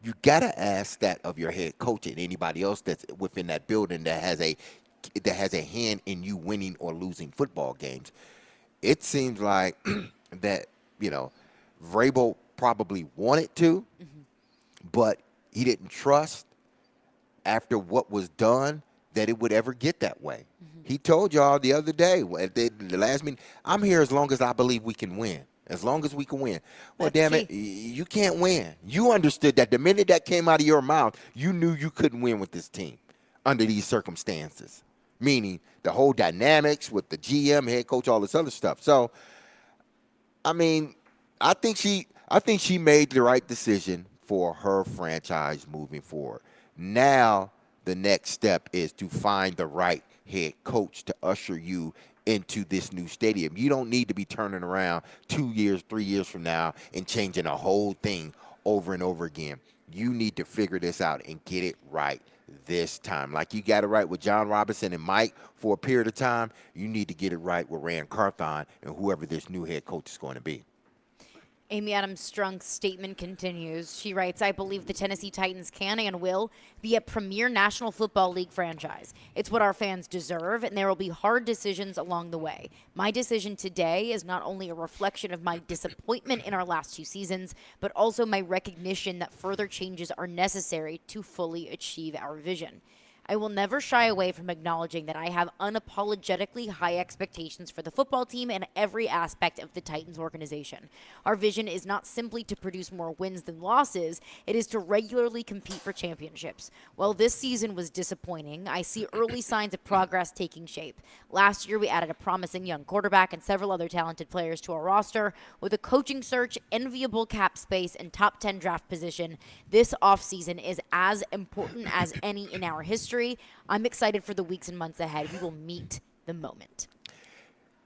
you got to ask that of your head coach and anybody else that's within that building that has a hand in you winning or losing football games. It seems like that, Vrabel probably wanted to, but he didn't trust after what was done that it would ever get that way. He told y'all the other day at the last meeting, I'm here as long as I believe we can win. As long as we can win. Well, That's damn it, key. you can't win. You understood that the minute that came out of your mouth, you knew you couldn't win with this team under these circumstances. Meaning the whole dynamics with the GM, head coach, all this other stuff. So, I mean, I think she made the right decision for her franchise moving forward. Now, the next step is to find the right head coach to usher you into this new stadium. You don't need to be turning around 2 years, 3 years from now and changing the whole thing over and over again. You need to figure this out and get it right this time. Like you got it right with John Robinson and Mike for a period of time, you need to get it right with Rand Carthon and whoever this new head coach is going to be. Amy Adams Strunk's statement continues. She writes, I believe the Tennessee Titans can and will be a premier National Football League franchise. It's what our fans deserve, and there will be hard decisions along the way. My decision today is not only a reflection of my disappointment in our last 2 seasons, but also my recognition that further changes are necessary to fully achieve our vision. I will never shy away from acknowledging that I have unapologetically high expectations for the football team and every aspect of the Titans organization. Our vision is not simply to produce more wins than losses, it is to regularly compete for championships. While this season was disappointing, I see early signs of progress taking shape. Last year, we added a promising young quarterback and several other talented players to our roster. With a coaching search, enviable cap space, and top 10 draft position, this offseason is as important as any in our history. I'm excited for the weeks and months ahead. We will meet the moment.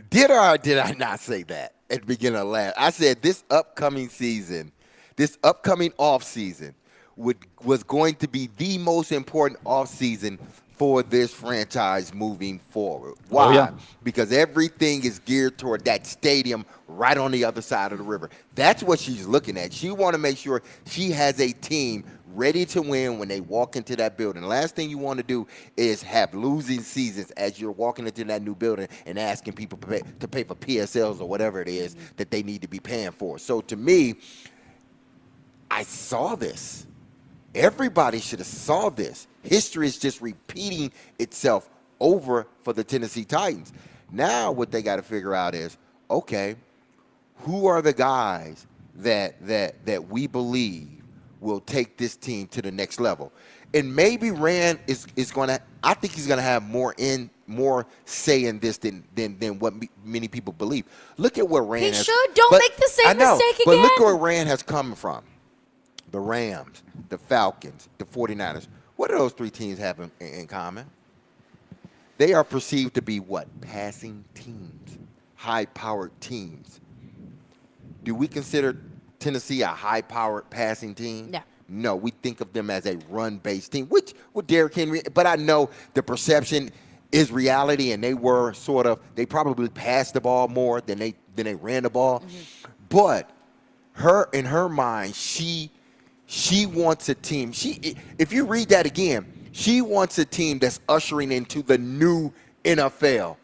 Did or did I not say that at the beginning of last? I said this upcoming season, this upcoming offseason was going to be the most important offseason for this franchise moving forward. Why? Oh, yeah. Because everything is geared toward that stadium right on the other side of the river. That's what she's looking at. She want to make sure she has a team ready to win when they walk into that building. The last thing you want to do is have losing seasons as you're walking into that new building and asking people to pay for PSLs or whatever it is that they need to be paying for. So to me, I saw this. Everybody should have saw this. History is just repeating itself over for the Tennessee Titans. Now what they got to figure out is, okay, who are the guys that we believe will take this team to the next level? and maybe Rand is going to. I think he's going to have more say in this than what many people believe. Look at where Rand. He should. Don't make the same mistake again. But look where Rand has come from. The Rams, the Falcons, the 49ers. What do those three teams have in common? They are perceived to be what? Passing teams, high-powered teams. Do we consider Tennessee a high-powered passing team? No. No, we think of them as a run-based team, which with Derrick Henry. But I know the perception is reality, and they probably passed the ball more than they ran the ball. Mm-hmm. But in her mind, she wants a team. If you read that again, she wants a team that's ushering into the new NFL.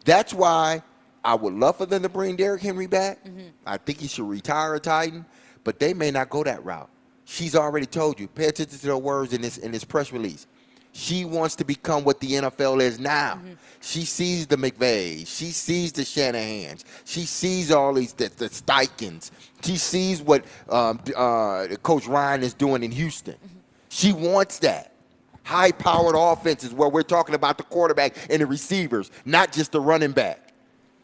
That's why I would love for them to bring Derrick Henry back. Mm-hmm. I think he should retire a Titan, but they may not go that route. She's already told you. Pay attention to the words in this press release. She wants to become what the NFL is now. Mm-hmm. She sees the McVays. She sees the Shanahans. She sees all these the Steichens. She sees what Coach Ryan is doing in Houston. Mm-hmm. She wants that. High-powered offenses where we're talking about the quarterback and the receivers, not just the running back.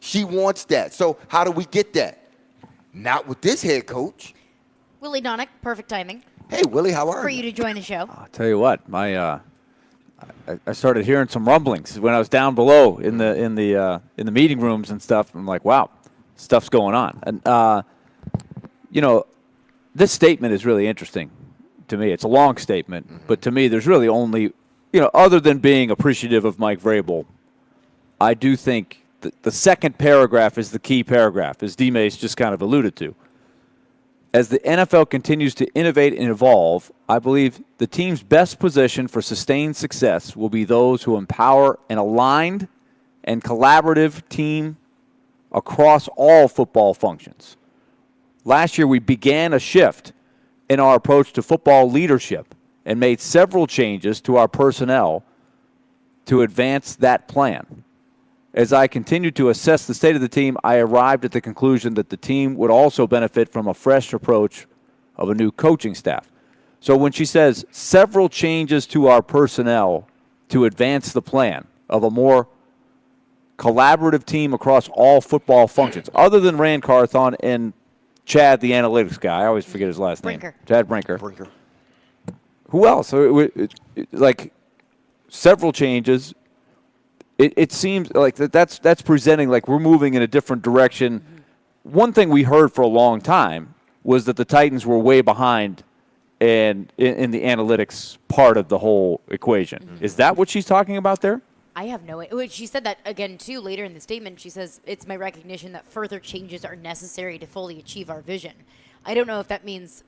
She wants that. So how do we get that? Not with this head coach. Willy Donick, perfect timing. Hey, Willy, how are you? For you to join the show. I'll tell you what, I started hearing some rumblings when I was down below in the meeting rooms and stuff. I'm like, wow, stuff's going on. And this statement is really interesting to me. It's a long statement, mm-hmm. but to me, there's really only, other than being appreciative of Mike Vrabel, I do think that the second paragraph is the key paragraph, as D-Mase just kind of alluded to. As the NFL continues to innovate and evolve, I believe the team's best position for sustained success will be those who empower an aligned and collaborative team across all football functions. Last year, we began a shift in our approach to football leadership and made several changes to our personnel to advance that plan. As I continued to assess the state of the team, I arrived at the conclusion that the team would also benefit from a fresh approach of a new coaching staff. So when she says several changes to our personnel to advance the plan of a more collaborative team across all football functions, other than Rand Carthon and Chad, the analytics guy, I always forget his last Brinker. name. Chad Brinker. Who else? So like several changes. It seems like that's presenting like we're moving in a different direction. Mm-hmm. One thing we heard for a long time was that the Titans were way behind in the analytics part of the whole equation. Mm-hmm. Is that what she's talking about there? I have no idea. She said that again, too, later in the statement. She says, it's my recognition that further changes are necessary to fully achieve our vision. I don't know if that means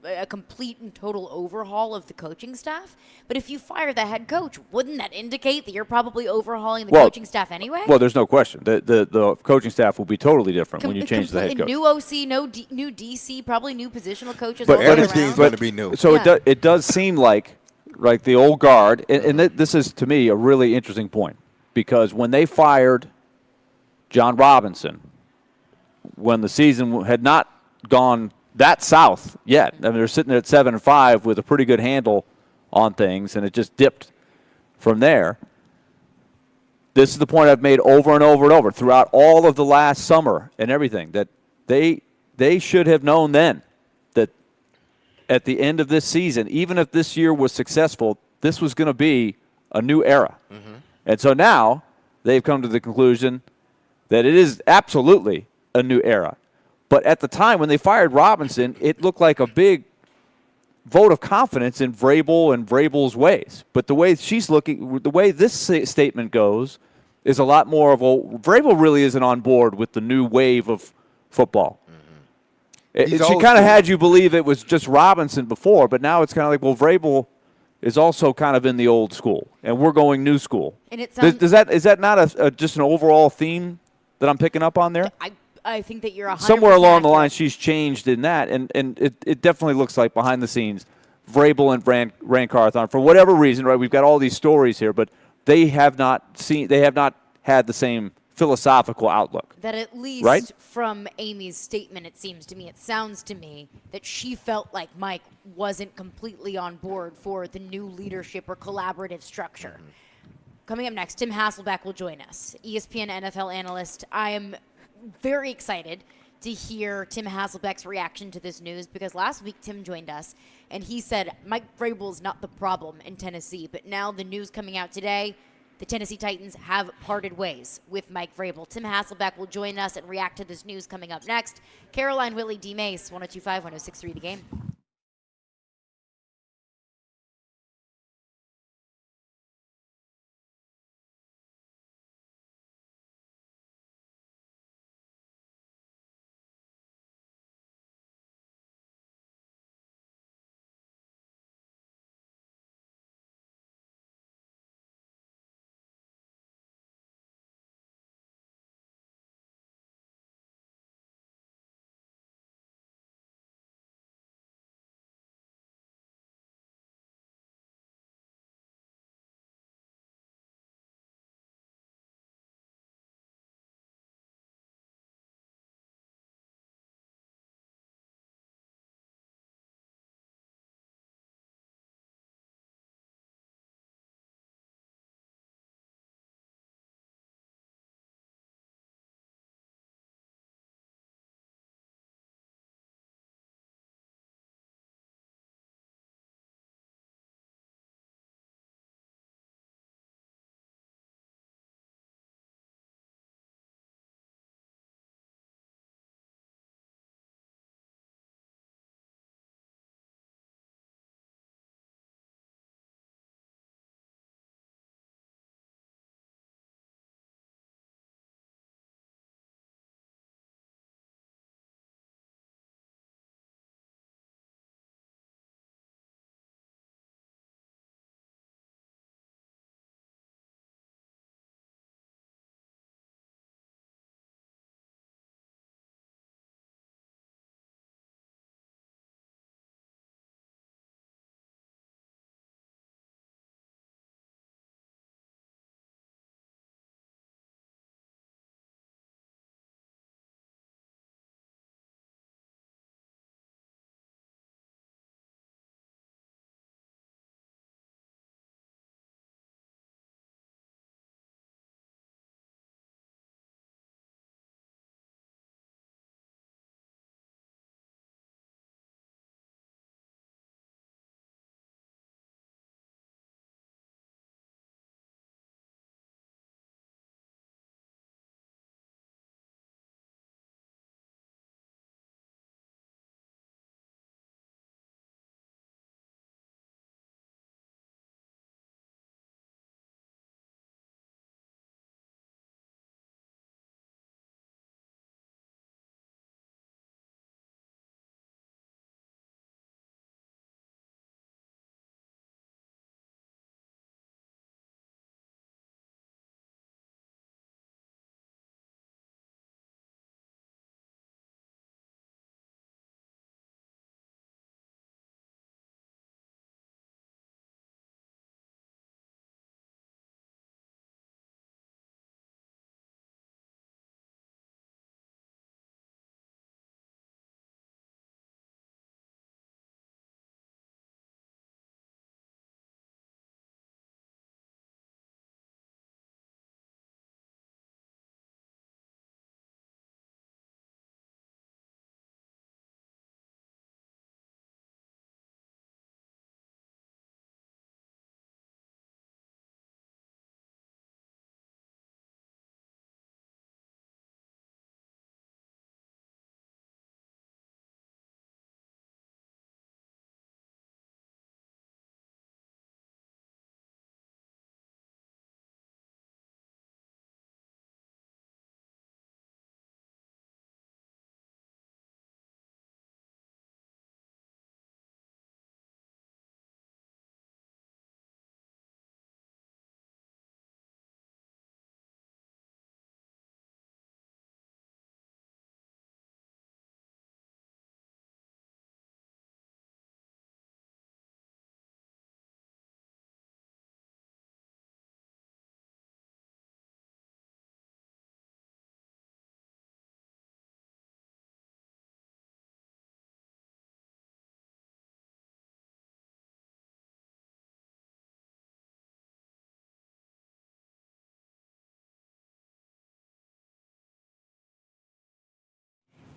a complete and total overhaul of the coaching staff, but if you fire the head coach, wouldn't that indicate that you're probably overhauling the coaching staff anyway? Well, there's no question. The coaching staff will be totally different when you change the head coach. New OC, new DC, probably new positional coaches. But everything's going to be new. So it does seem like the old guard, and this is, to me, a really interesting point, because when they fired John Robinson, when the season had not gone that south yet, I mean, they're sitting at 7-5 with a pretty good handle on things, and it just dipped from there. This is the point I've made over and over and over throughout all of the last summer and everything, that they should have known then that at the end of this season, even if this year was successful, this was going to be a new era. Mm-hmm. And so now they've come to the conclusion that it is absolutely a new era. But at the time when they fired Robinson, it looked like a big vote of confidence in Vrabel and Vrabel's ways. But the way she's looking, the way this statement goes, is a lot more of Vrabel really isn't on board with the new wave of football. Mm-hmm. She kind of had you believe it was just Robinson before, but now it's kind of like, well, Vrabel is also kind of in the old school, and we're going new school. And it sounds, is that not just an overall theme that I'm picking up on there? I think that you're 100% somewhere along accurate. the line she's changed in that, and it definitely looks like behind the scenes, Vrabel and Rand Carthon, for whatever reason, right? We've got all these stories here, but they have not had the same philosophical outlook. That at least Right? from Amy's statement, it sounds to me that she felt like Mike wasn't completely on board for the new leadership or collaborative structure. Coming up next, Tim Hasselbeck will join us, ESPN NFL analyst. I am very excited to hear Tim Hasselbeck's reaction to this news because last week Tim joined us and he said Mike Vrabel is not the problem in Tennessee, but now the news coming out today, the Tennessee Titans have parted ways with Mike Vrabel. Tim Hasselbeck will join us and react to this news coming up next. Caroline, Willy, D-Mase, 102.5, 106.3 The Game.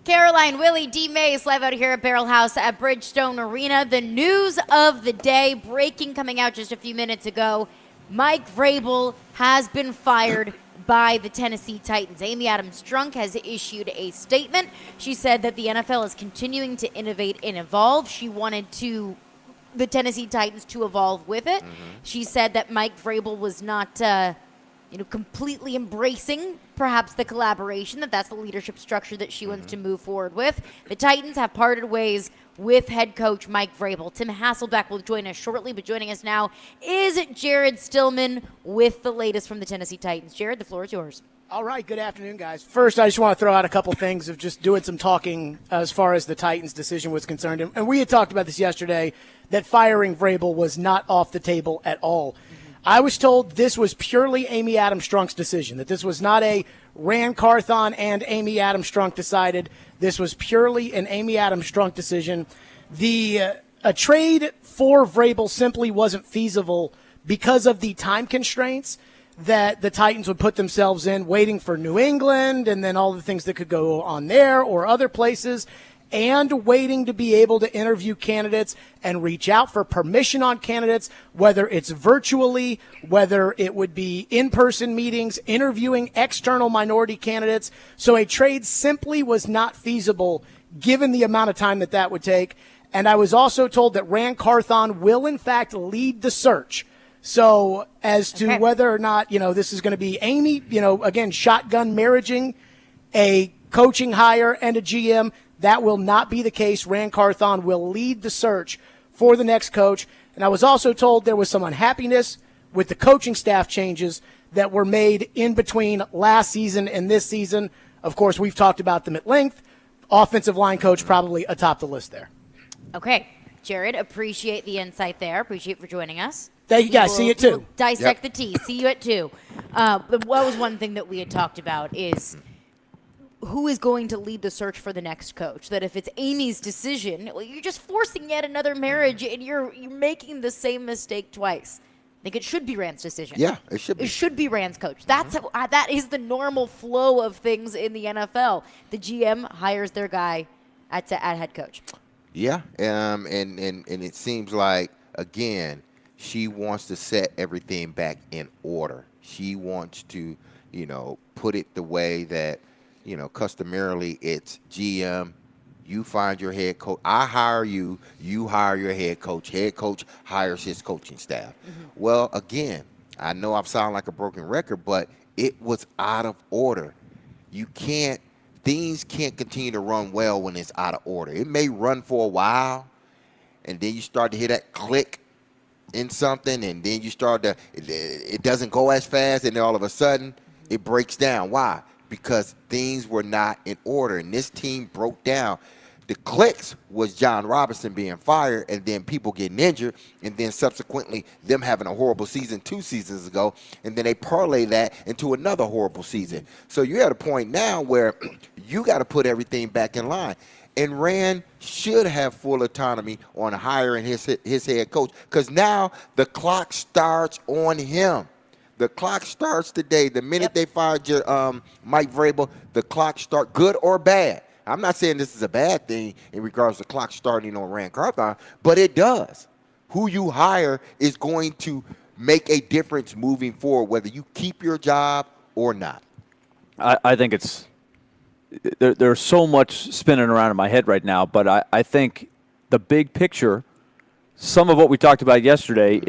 Caroline, Willy, D-Mase, live out here at Barrel House at Bridgestone Arena. The news of the day, breaking, coming out just a few minutes ago. Mike Vrabel has been fired by the Tennessee Titans. Amy Adams-Strunk has issued a statement. She said that the NFL is continuing to innovate and evolve. She wanted the Tennessee Titans to evolve with it. She said that Mike Vrabel was not completely embracing perhaps the collaboration, that's the leadership structure that she wants to move forward with. The Titans have parted ways with head coach Mike Vrabel. Tim Hasselbeck will join us shortly, but joining us now is Jared Stillman with the latest from the Tennessee Titans. Jared, the floor is yours. All right, good afternoon, guys. First, I just want to throw out a couple things of just doing some talking as far as the Titans' decision was concerned. And we had talked about this yesterday, that firing Vrabel was not off the table at all. I was told this was purely Amy Adams-Strunk's decision, that this was not a Rand Carthon and Amy Adams-Strunk decided. This was purely an Amy Adams-Strunk decision. A trade for Vrabel simply wasn't feasible because of the time constraints that the Titans would put themselves in, waiting for New England and then all the things that could go on there or other places, and waiting to be able to interview candidates and reach out for permission on candidates, whether it's virtually, whether it would be in-person meetings, interviewing external minority candidates. So a trade simply was not feasible given the amount of time that would take. And I was also told that Rand Carthon will, in fact, lead the search. So as to whether or not, this is going to be Amy, again, shotgun marriaging a coaching hire and a GM, that will not be the case. Rand Carthon will lead the search for the next coach. And I was also told there was some unhappiness with the coaching staff changes that were made in between last season and this season. Of course, we've talked about them at length. Offensive line coach probably atop the list there. Okay. Jared, appreciate the insight there. Appreciate for joining us. Thank you, guys. See you at 2. We'll dissect the tea. See you at 2. But what was one thing that we had talked about is who is going to lead the search for the next coach? That if it's Amy's decision, well, you're just forcing yet another marriage, and you're making the same mistake twice. I think it should be Rand's decision. Yeah, it should be. It should be Rand's coach. That's that is the normal flow of things in the NFL. The GM hires their guy at head coach. Yeah, and it seems like, again, she wants to set everything back in order. She wants to, put it the way that, customarily it's GM, you find your head coach. I hire you, you hire your head coach hires his coaching staff. Well, again, I know I sound like a broken record, but it was out of order. Things can't continue to run well when it's out of order. It may run for a while, and then you start to hear that click in something, and then it doesn't go as fast, and then all of a sudden it breaks down. Why? Because things were not in order, and this team broke down. The clicks was John Robinson being fired and then people getting injured, and then subsequently them having a horrible season 2 seasons ago, and then they parlay that into another horrible season. So you're at a point now where you got to put everything back in line. And Rand should have full autonomy on hiring his head coach, because now the clock starts on him. The clock starts today. The minute they fired Mike Vrabel, the clock starts, good or bad. I'm not saying this is a bad thing in regards to the clock starting on Rand Carthon, but it does. Who you hire is going to make a difference moving forward, whether you keep your job or not. I think it's there's so much spinning around in my head right now, but I think the big picture, some of what we talked about yesterday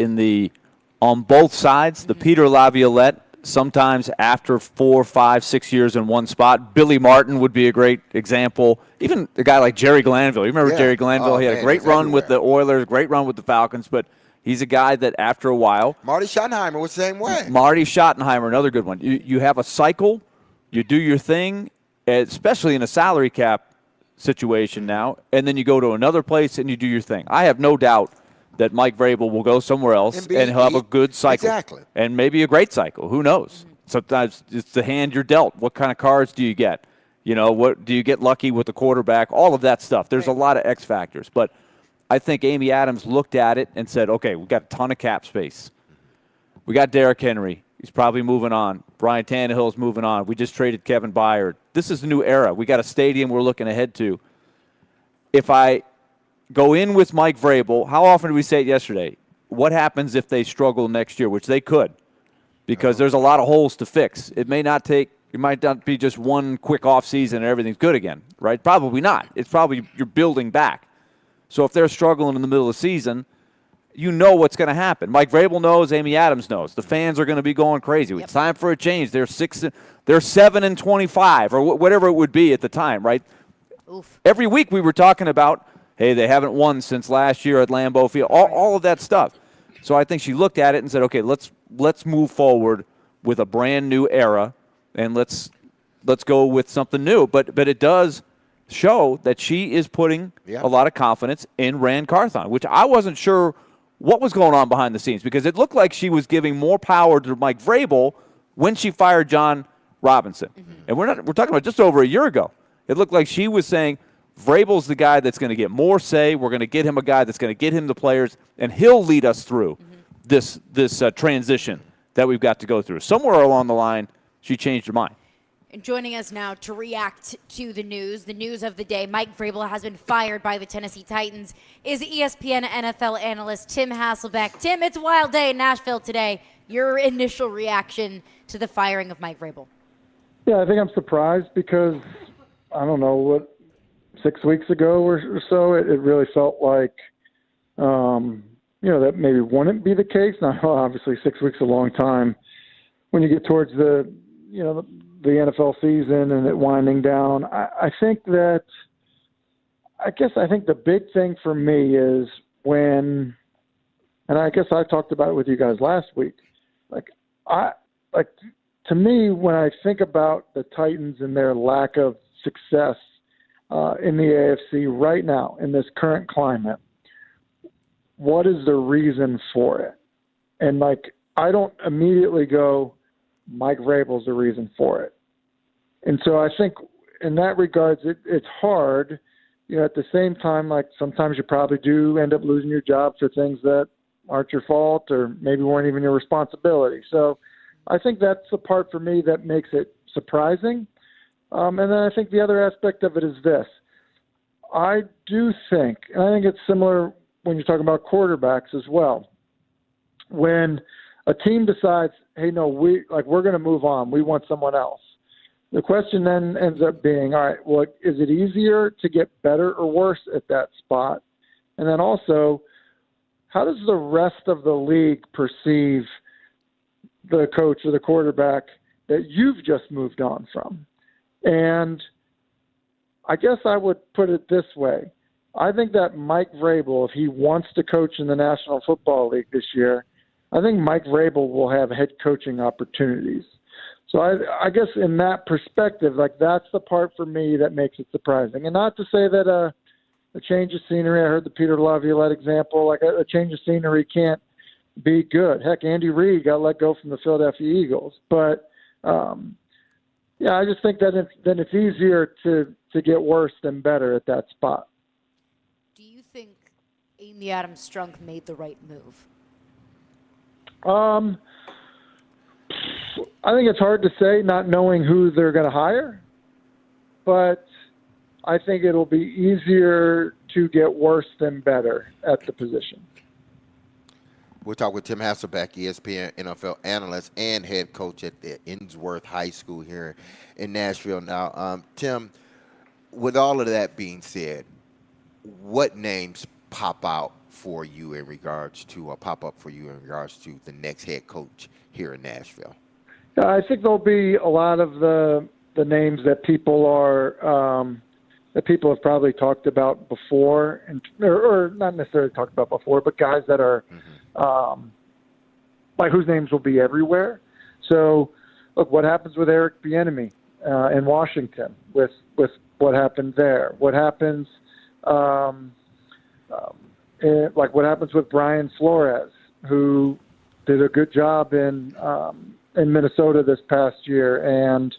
on both sides, the Peter Laviolette, sometimes after 4, 5, 6 years in one spot. Billy Martin would be a great example. Even a guy like Jerry Glanville. You remember Jerry Glanville? He had a great run with the Oilers, great run with the Falcons, but he's a guy that after a while. Marty Schottenheimer was the same way. Marty Schottenheimer, another good one. You have a cycle, you do your thing, especially in a salary cap situation now, and then you go to another place and you do your thing. I have no doubt that Mike Vrabel will go somewhere else and he'll have a good cycle. Exactly. And maybe a great cycle. Who knows? Sometimes it's the hand you're dealt. What kind of cards do you get? What do you get lucky with the quarterback? All of that stuff. There's a lot of X factors. But I think Amy Adams looked at it and said, okay, we've got a ton of cap space. We got Derrick Henry. He's probably moving on. Brian Tannehill's moving on. We just traded Kevin Byard. This is a new era. We got a stadium we're looking ahead to. If I go in with Mike Vrabel, how often did we say it yesterday? What happens if they struggle next year, which they could, because there's a lot of holes to fix. It might not be just one quick off season and everything's good again, right? Probably not. It's probably you're building back. So if they're struggling in the middle of the season, you know what's going to happen. Mike Vrabel knows. Amy Adams knows. The fans are going to be going crazy. It's time for a change. They're 7-25 or whatever it would be at the time, right? Oof. Every week we were talking about, hey, they haven't won since last year at Lambeau Field. All of that stuff. So I think she looked at it and said, okay, let's move forward with a brand new era, and let's go with something new. But it does show that she is putting a lot of confidence in Rand Carthon, which I wasn't sure what was going on behind the scenes, because it looked like she was giving more power to Mike Vrabel when she fired John Robinson. Mm-hmm. And we're talking about just over a year ago. It looked like she was saying, Vrabel's the guy that's going to get more say. We're going to get him a guy that's going to get him the players, and he'll lead us through this transition that we've got to go through. Somewhere along the line, she changed her mind. And joining us now to react to the news of the day, Mike Vrabel has been fired by the Tennessee Titans, is ESPN NFL analyst Tim Hasselbeck. Tim, it's a wild day in Nashville today. Your initial reaction to the firing of Mike Vrabel? Yeah, I think I'm surprised because, I don't know, 6 weeks ago or so, it really felt like, that maybe wouldn't be the case. Now, obviously, 6 weeks is a long time. When you get towards the NFL season and it winding down, I think the big thing for me is when, and I guess I talked about it with you guys last week, to me, when I think about the Titans and their lack of success in the AFC right now in this current climate, what is the reason for it? And I don't immediately go, Mike Vrabel's the reason for it. And so I think in that regards, it's hard. At the same time, sometimes you probably do end up losing your job for things that aren't your fault or maybe weren't even your responsibility. So I think that's the part for me that makes it surprising. And then I think the other aspect of it is this. I do think, and I think it's similar when you're talking about quarterbacks as well. When a team decides, hey, no, we're going to move on. We want someone else. The question then ends up being, all right, well, is it easier to get better or worse at that spot? And then also, how does the rest of the league perceive the coach or the quarterback that you've just moved on from? And I guess I would put it this way. I think that Mike Vrabel, if he wants to coach in the National Football League this year, I think Mike Vrabel will have head coaching opportunities. So I guess in that perspective, that's the part for me that makes it surprising. And not to say that a change of scenery, I heard the Peter Laviolette example, a change of scenery can't be good. Heck, Andy Reid got let go from the Philadelphia Eagles. But, I just think that it's easier to get worse than better at that spot. Do you think Amy Adams Strunk made the right move? I think it's hard to say, not knowing who they're going to hire, but I think it'll be easier to get worse than better at the position. We'll talk with Tim Hasselbeck, ESPN NFL analyst and head coach at the Innsworth High School here in Nashville. Now, Tim, with all of that being said, what names pop out for you in regards to, or pop up for you in regards to the next head coach here in Nashville? I think there'll be a lot of the names that people have probably talked about before, or not necessarily talked about before, but guys that are whose names will be everywhere. So, look, what happens with Eric Bieniemy in Washington with what happened there? What happens, what happens with Brian Flores, who did a good job in Minnesota this past year, and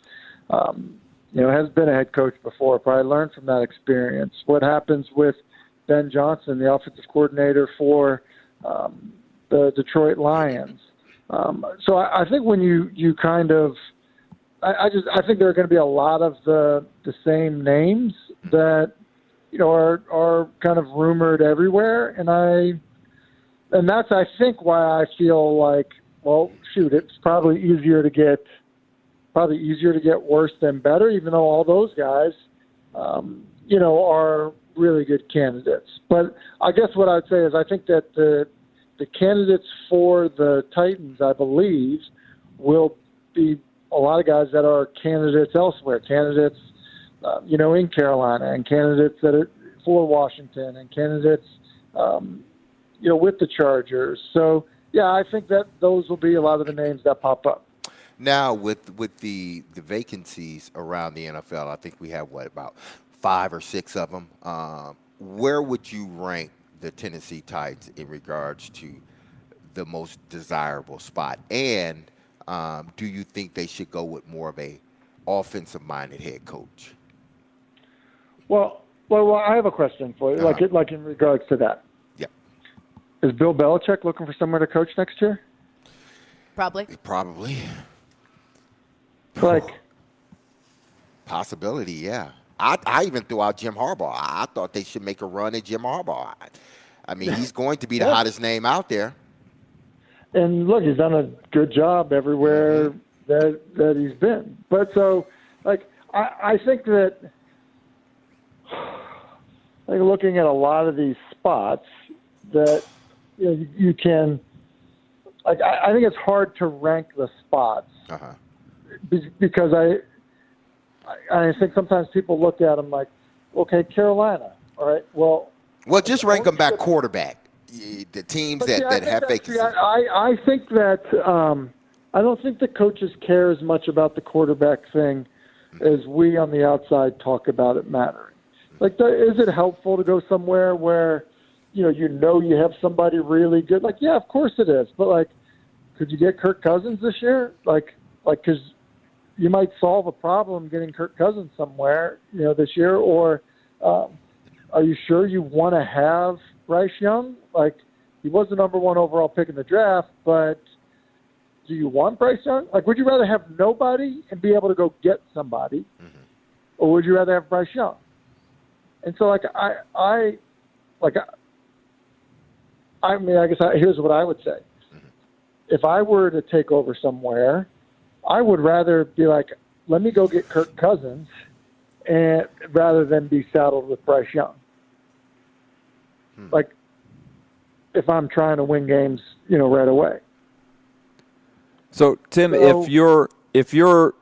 has been a head coach before. Probably learned from that experience. What happens with Ben Johnson, the offensive coordinator for the Detroit Lions? So I think when you kind of, I think there are going to be a lot of the same names that are kind of rumored everywhere, and that's I think why I feel like, well, shoot, it's probably easier to get worse than better, even though all those guys, are really good candidates. But I guess what I'd say is I think that the candidates for the Titans, I believe, will be a lot of guys that are candidates elsewhere, candidates, in Carolina, and candidates that are for Washington, and candidates, with the Chargers. So, yeah, I think that those will be a lot of the names that pop up. Now, with the vacancies around the NFL, I think we have, about 5 or 6 of them. Where would you rank the Tennessee Titans in regards to the most desirable spot? And do you think they should go with more of a offensive-minded head coach? Well, I have a question for you, like in regards to that. Yeah. Is Bill Belichick looking for somewhere to coach next year? Probably. Possibility, yeah. I even threw out Jim Harbaugh. I thought they should make a run at Jim Harbaugh. I mean, he's going to be the hottest name out there. And look, he's done a good job everywhere that he's been. But so, I think that, looking at a lot of these spots that you can, I think it's hard to rank the spots because I think sometimes people look at them like, okay, Carolina, all right, well, just rank them back quarterback. The teams that have vacancies. I think that I don't think the coaches care as much about the quarterback thing as we on the outside talk about it mattering. Is it helpful to go somewhere where you have somebody really good? Yeah, of course it is. But could you get Kirk Cousins this year? Because you might solve a problem getting Kirk Cousins somewhere, this year. Or are you sure you want to have Bryce Young? He was the number 1 overall pick in the draft, but do you want Bryce Young? Would you rather have nobody and be able to go get somebody, or would you rather have Bryce Young? And so, here's what I would say. If I were to take over somewhere, I would rather be let me go get Kirk Cousins, and rather than be saddled with Bryce Young. If I'm trying to win games, right away. So, Tim, if you're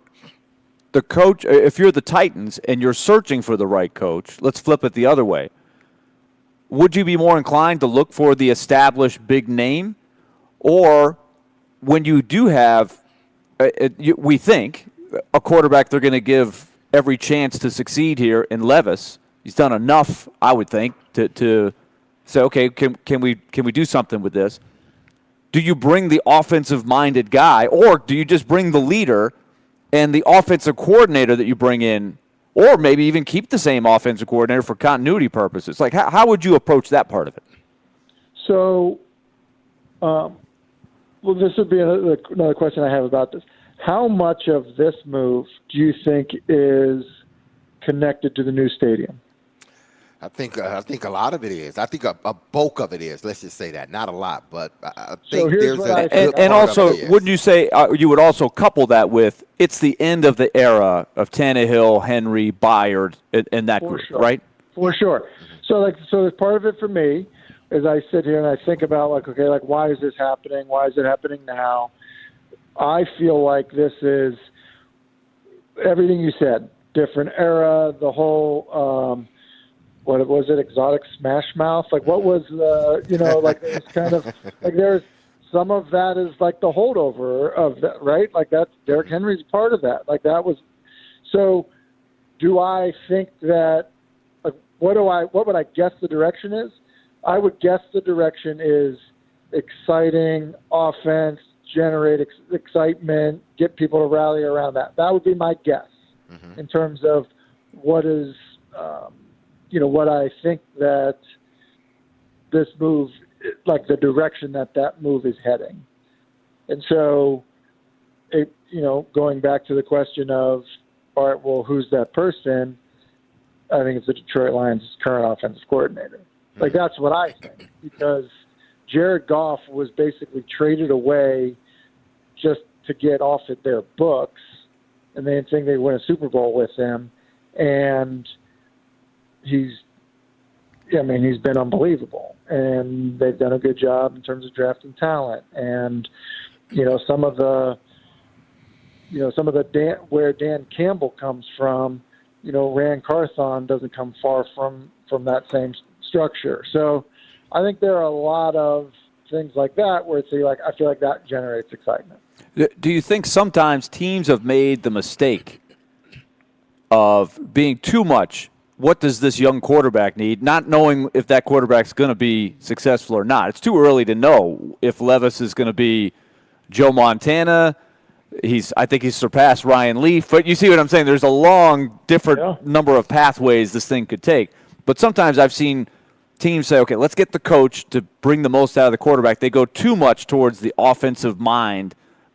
the coach, if you're the Titans and you're searching for the right coach, let's flip it the other way. Would you be more inclined to look for the established big name, or when you do have, we think, a quarterback they're going to give every chance to succeed here in Levis? He's done enough, I would think, to say, okay, can we do something with this? Do you bring the offensive-minded guy, or do you just bring the leader and the offensive coordinator that you bring in, or maybe even keep the same offensive coordinator for continuity purposes? How would you approach that part of it? So, this would be another question I have about this. How much of this move do you think is connected to the new stadium? I think a lot of it is. I think a bulk of it is. Let's just say that. Not a lot, but I think there's a good and part also, of it is. wouldn't you say you would also couple that with it's the end of the era of Tannehill, Henry, Byard, and that group, right? For sure. So part of it for me is I sit here and I think about why is this happening? Why is it happening now? I feel like this is everything you said. Different era, the whole what was it? Exotic Smash Mouth? What was it's kind of there's some of that is the holdover of that, right? That's Derrick Henry's part of that. That was. So, do I think that? What would I guess the direction is? I would guess the direction is exciting offense, generate excitement, get people to rally around that. That would be my guess in terms of what is. What I think that this move, the direction that move is heading. And so, going back to the question of, all right, well, who's that person? I think it's the Detroit Lions' current offensive coordinator. Like, that's what I think, because Jared Goff was basically traded away just to get off at their books, and they didn't think they'd win a Super Bowl with him. And he's been unbelievable, and they've done a good job in terms of drafting talent. And some of the where Dan Campbell comes from, Rand Carthon doesn't come far from that same structure. So I think there are a lot of things like that where I feel like that generates excitement. Do you think sometimes teams have made the mistake of being too much? What does this young quarterback need? Not knowing if that quarterback's going to be successful or not. It's too early to know if Levis is going to be Joe Montana. I think he's surpassed Ryan Leaf. But you see what I'm saying? There's a long, different number of pathways this thing could take. But sometimes I've seen teams say, okay, let's get the coach to bring the most out of the quarterback. They go too much towards the offensive mind,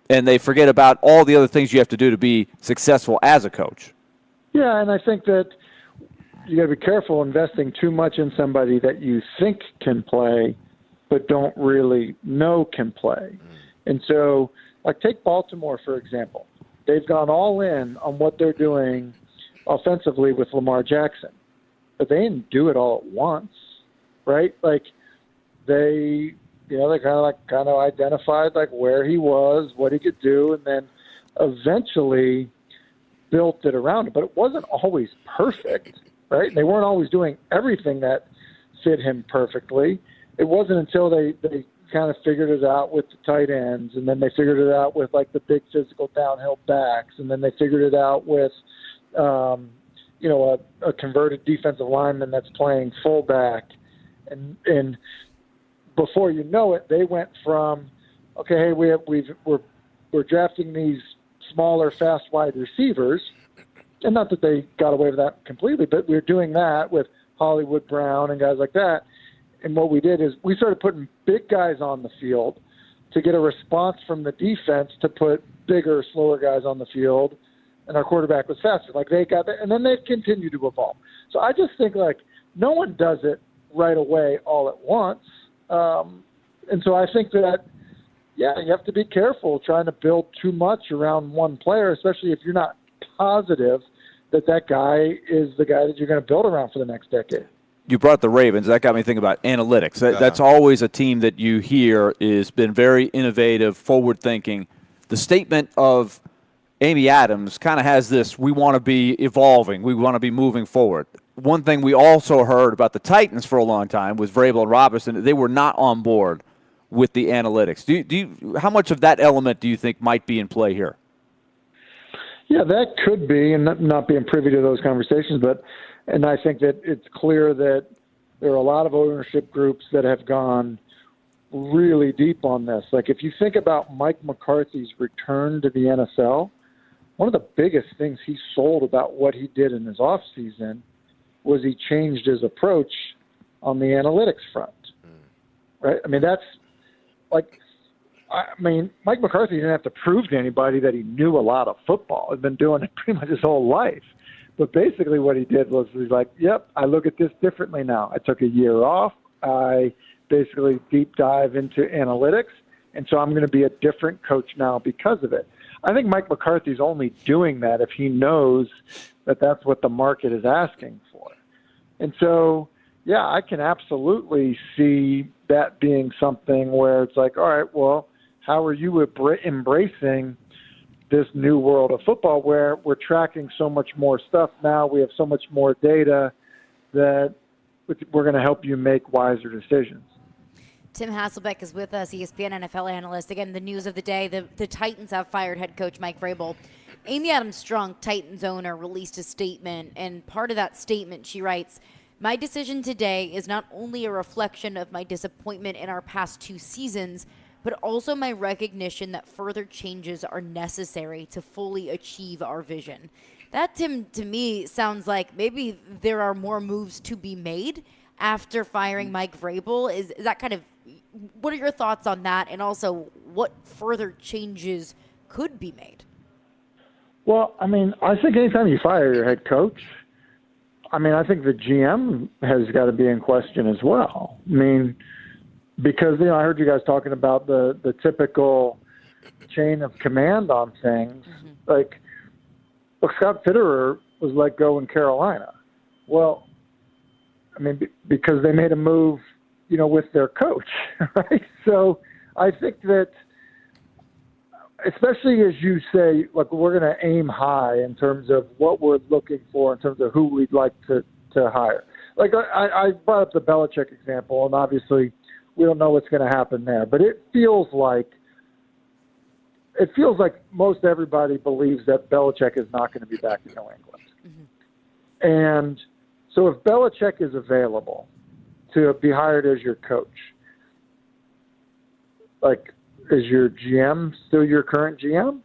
and they forget about all the other things you have to do to be successful as a coach. Yeah, and I think that you got to be careful investing too much in somebody that you think can play but don't really know can play. And so, like, take Baltimore, for example. They've gone all in on what they're doing offensively with Lamar Jackson, but they didn't do it all at once, right? Like, they kind of identified like where he was, what he could do, and then eventually built it around it. But it wasn't always perfect, right? And they weren't always doing everything that fit him perfectly. It wasn't until they kind of figured it out with the tight ends, and then they figured it out with like the big physical downhill backs, and then they figured it out with a converted defensive lineman that's playing fullback, and before you know it, they went from, okay, hey, we're drafting these smaller, fast wide receivers, and not that they got away with that completely, but we're doing that with Hollywood Brown and guys like that. And what we did is we started putting big guys on the field to get a response from the defense to put bigger, slower guys on the field, and our quarterback was faster. Like, they got that, and then they've continued to evolve. So I just think, like, no one does it right away all at once. And so I think that, you have to be careful trying to build too much around one player, especially if you're not positive that guy is the guy that you're going to build around for the next decade. You brought the Ravens. That got me thinking about analytics. That's always a team that you hear has been very innovative, forward-thinking. The statement of Amy Adams kind of has this, we want to be evolving, we want to be moving forward. One thing we also heard about the Titans for a long time was Vrabel and Robinson. They were not on board with the analytics. How much of that element do you think might be in play here? Yeah, that could be, and not being privy to those conversations, and I think that it's clear that there are a lot of ownership groups that have gone really deep on this. Like, if you think about Mike McCarthy's return to the NFL, one of the biggest things he sold about what he did in his offseason was he changed his approach on the analytics front, right? I mean, Mike McCarthy didn't have to prove to anybody that he knew a lot of football. He'd been doing it pretty much his whole life. But basically what he did was he's like, yep, I look at this differently now. I took a year off. I basically deep dive into analytics, and so I'm going to be a different coach now because of it. I think Mike McCarthy's only doing that if he knows that that's what the market is asking for. And so, yeah, I can absolutely see that being something where it's like, all right, well, how are you embracing this new world of football where we're tracking so much more stuff now, we have so much more data that we're going to help you make wiser decisions. Tim Hasselbeck is with us, ESPN NFL analyst. Again, the news of the day, the Titans have fired head coach Mike Vrabel. Amy Adams Strunk, Titans owner, released a statement, and part of that statement, she writes, "My decision today is not only a reflection of my disappointment in our past 2 seasons, but also my recognition that further changes are necessary to fully achieve our vision." That, Tim, to me, sounds like maybe there are more moves to be made after firing Mike Vrabel. Is that kind of, what are your thoughts on that? And also, what further changes could be made? Well, I mean, I think anytime you fire your head coach, I mean, I think the GM has got to be in question as well. I mean, because, I heard you guys talking about the typical chain of command on things. Like, look, Scott Fitterer was let go in Carolina. Well, I mean, because they made a move, with their coach, right? So I think that, especially as you say, like, we're going to aim high in terms of what we're looking for, in terms of who we'd like to hire. Like, I brought up the Belichick example, and obviously we don't know what's going to happen there. But it feels like most everybody believes that Belichick is not going to be back in New England. And so if Belichick is available to be hired as your coach, like, is your GM still your current GM?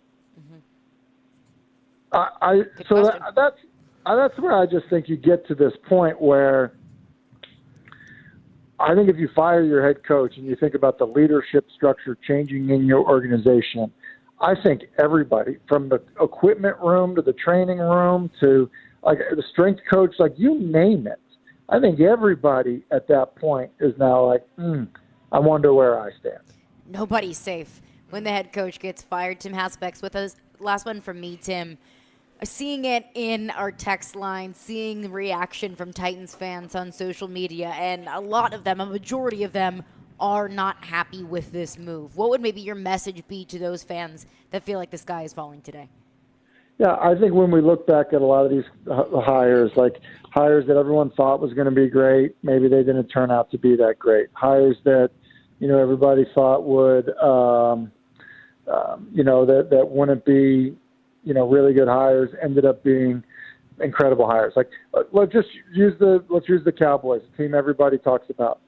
That's where I just think you get to this point where I think if you fire your head coach and you think about the leadership structure changing in your organization, I think everybody from the equipment room to the training room to like the strength coach, like you name it. I think everybody at that point is now like, I wonder where I stand. Nobody's safe when the head coach gets fired. Tim Hasselbeck's with us. Last one from me, Tim. Seeing it in our text line, seeing the reaction from Titans fans on social media, and a lot of them, a majority of them, are not happy with this move. What would maybe your message be to those fans that feel like the sky is falling today? Yeah, I think when we look back at a lot of these hires, like hires that everyone thought was going to be great, maybe they didn't turn out to be that great. Hires that, everybody thought would, that wouldn't be, really good hires, ended up being incredible hires. Like, let's use the Cowboys, the team everybody talks about.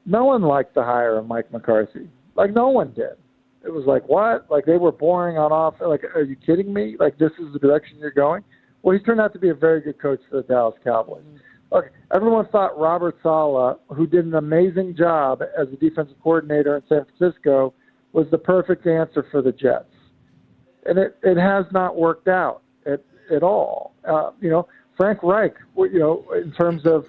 No one liked the hire of Mike McCarthy. Like, no one did. It was like, what? Like, they were boring on off. Like, are you kidding me? Like, this is the direction you're going? Well, he turned out to be a very good coach for the Dallas Cowboys. Look, everyone thought Robert Saleh, who did an amazing job as a defensive coordinator in San Francisco, was the perfect answer for the Jets. And it has not worked out at all. Frank Reich, in terms of,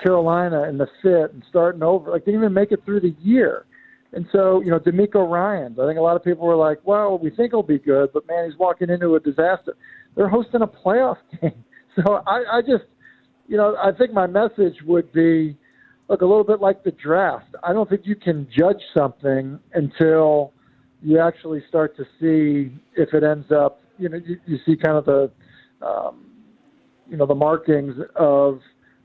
Carolina and the fit and starting over, like, didn't even make it through the year. And so, D'Amico Ryans, I think a lot of people were like, well, we think he'll be good, but, man, he's walking into a disaster. They're hosting a playoff game. So I just, I think my message would be, look, a little bit like the draft. I don't think you can judge something until you actually start to see if it ends up, you see kind of the, the markings of,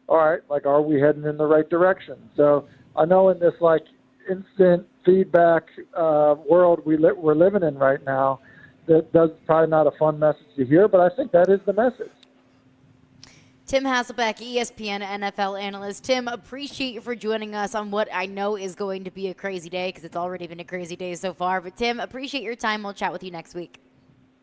all right, like, are we heading in the right direction? So I know in this, like, instant feedback world we're living in right now, that's probably not a fun message to hear, but I think that is the message. Tim Hasselbeck, ESPN NFL analyst. Tim, appreciate you for joining us on what I know is going to be a crazy day, because it's already been a crazy day so far. But, Tim, appreciate your time. We'll chat with you next week.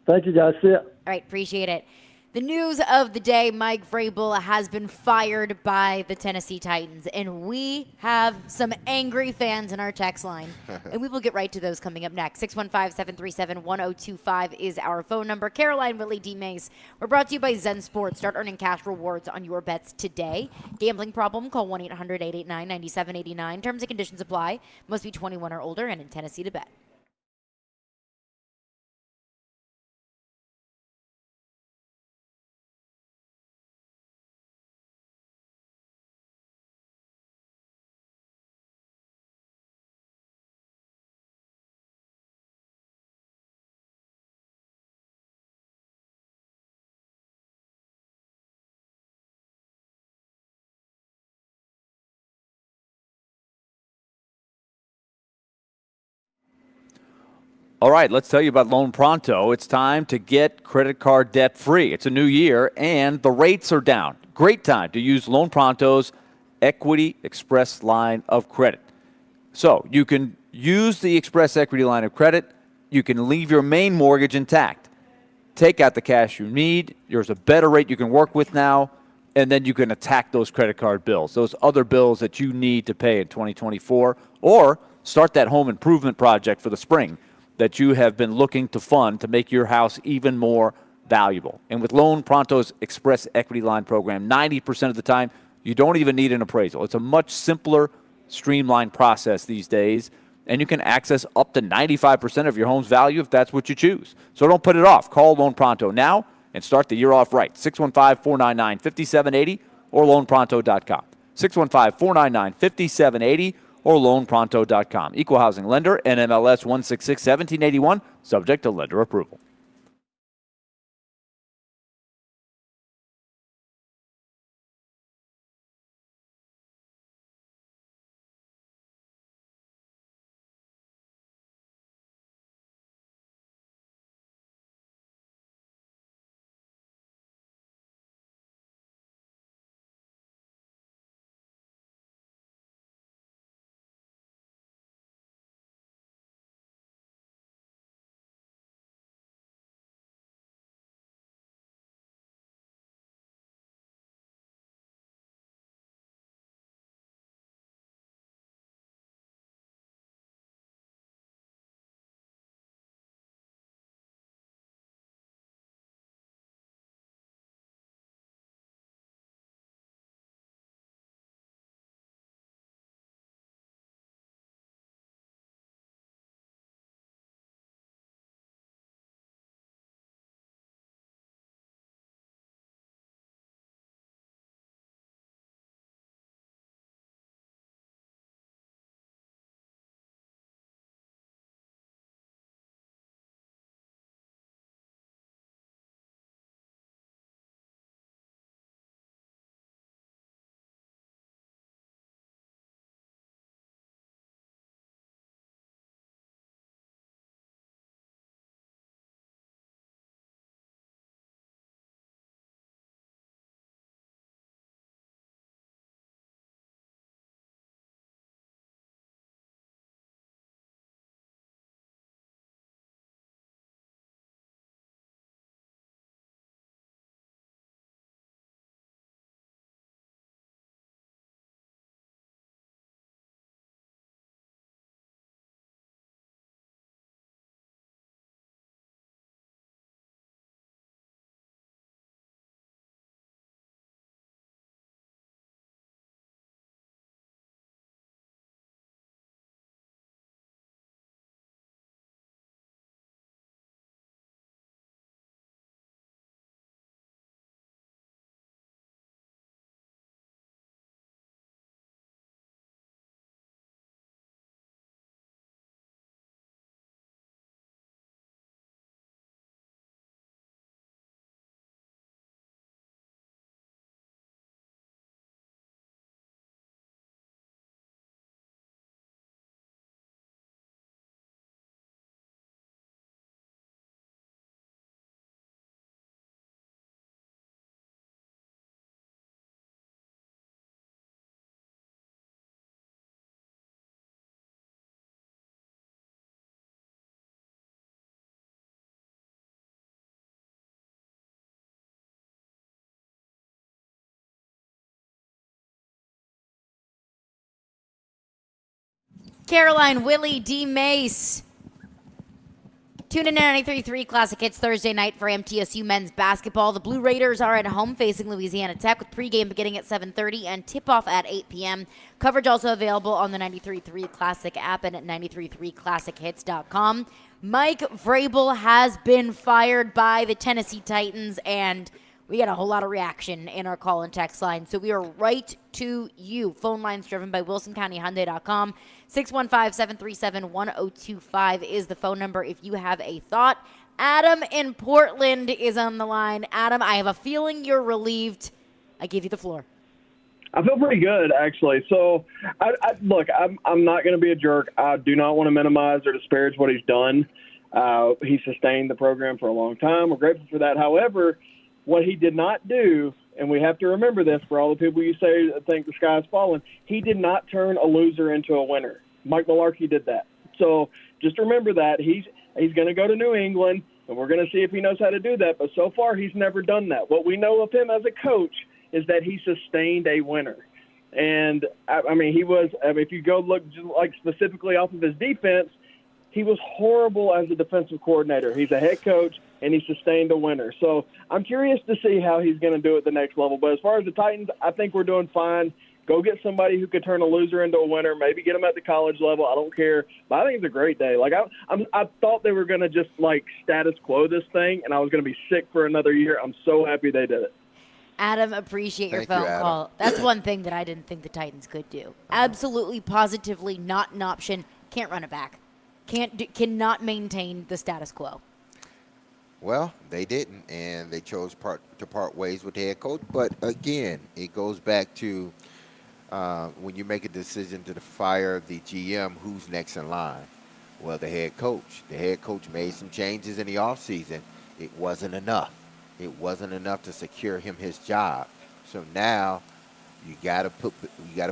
Thank you, guys. See ya. All right, appreciate it. The news of the day, Mike Vrabel has been fired by the Tennessee Titans, and we have some angry fans in our text line, and we will get right to those coming up next. 615-737-1025 is our phone number. Caroline, Willy, D-Mase. We're brought to you by Zen Sports. Start earning cash rewards on your bets today. Gambling problem? Call 1-800-889-9789. Terms and conditions apply. Must be 21 or older and in Tennessee to bet. All right, let's tell you about Loan Pronto. It's time to get credit card debt free. It's a new year, and the rates are down. Great time to use Loan Pronto's Equity Express line of credit. So you can use the Express Equity line of credit. You can leave your main mortgage intact. Take out the cash you need. There's a better rate you can work with now, and then you can attack those credit card bills, those other bills that you need to pay in 2024, or start that home improvement project for the spring that you have been looking to fund to make your house even more valuable. And with Loan Pronto's Express Equity Line program, 90% of the time, you don't even need an appraisal. It's a much simpler, streamlined process these days, and you can access up to 95% of your home's value if that's what you choose. So don't put it off. Call Loan Pronto now and start the year off right. 615-499-5780 or loanpronto.com. 615-499-5780 or loanpronto.com. Equal housing lender, NMLS 166-1781, subject to lender approval. Caroline, Willy, D-Mase. Tune in to 93.3 Classic Hits Thursday night for MTSU men's basketball. The Blue Raiders are at home facing Louisiana Tech with pregame beginning at 7:30 and tip-off at 8 p.m. Coverage also available on the 93.3 Classic app and at 93.3classichits.com. Mike Vrabel has been fired by the Tennessee Titans, and we got a whole lot of reaction in our call and text line, so we are right to you. Phone lines driven by WilsonCountyHyundai.com. 615-737-1025 is the phone number if you have a thought. Adam in Portland is on the line. Adam, I have a feeling you're relieved. I give you the floor. I feel pretty good, actually. So, look, I'm not going to be a jerk. I do not want to minimize or disparage what he's done. He sustained the program for a long time. We're grateful for that. However, what he did not do, and we have to remember this for all the people you say think the sky's fallen, he did not turn a loser into a winner. Mike Mularkey did that. So just remember that. He's going to go to New England, and we're going to see if he knows how to do that. But so far, he's never done that. What we know of him as a coach is that he sustained a winner. And I mean, he was. I mean, if you go look just like specifically off of his defense, he was horrible as a defensive coordinator. He's a head coach, and he sustained a winner. So I'm curious to see how he's going to do at the next level. But as far as the Titans, I think we're doing fine. Go get somebody who could turn a loser into a winner. Maybe get them at the college level. I don't care. But I think it's a great day. Like I thought they were going to just like status quo this thing, and I was going to be sick for another year. I'm so happy they did it. Adam, appreciate your Thank you, phone Adam. call. That's one thing that I didn't think the Titans could do. Absolutely, positively not an option. Can't run it back. Cannot maintain the status quo. Well, they didn't, and they chose to part ways with the head coach. But again, it goes back to when you make a decision to fire the GM, who's next in line? Well, the head coach. The head coach made some changes in the offseason. It wasn't enough. It wasn't enough to secure him his job. So now you got to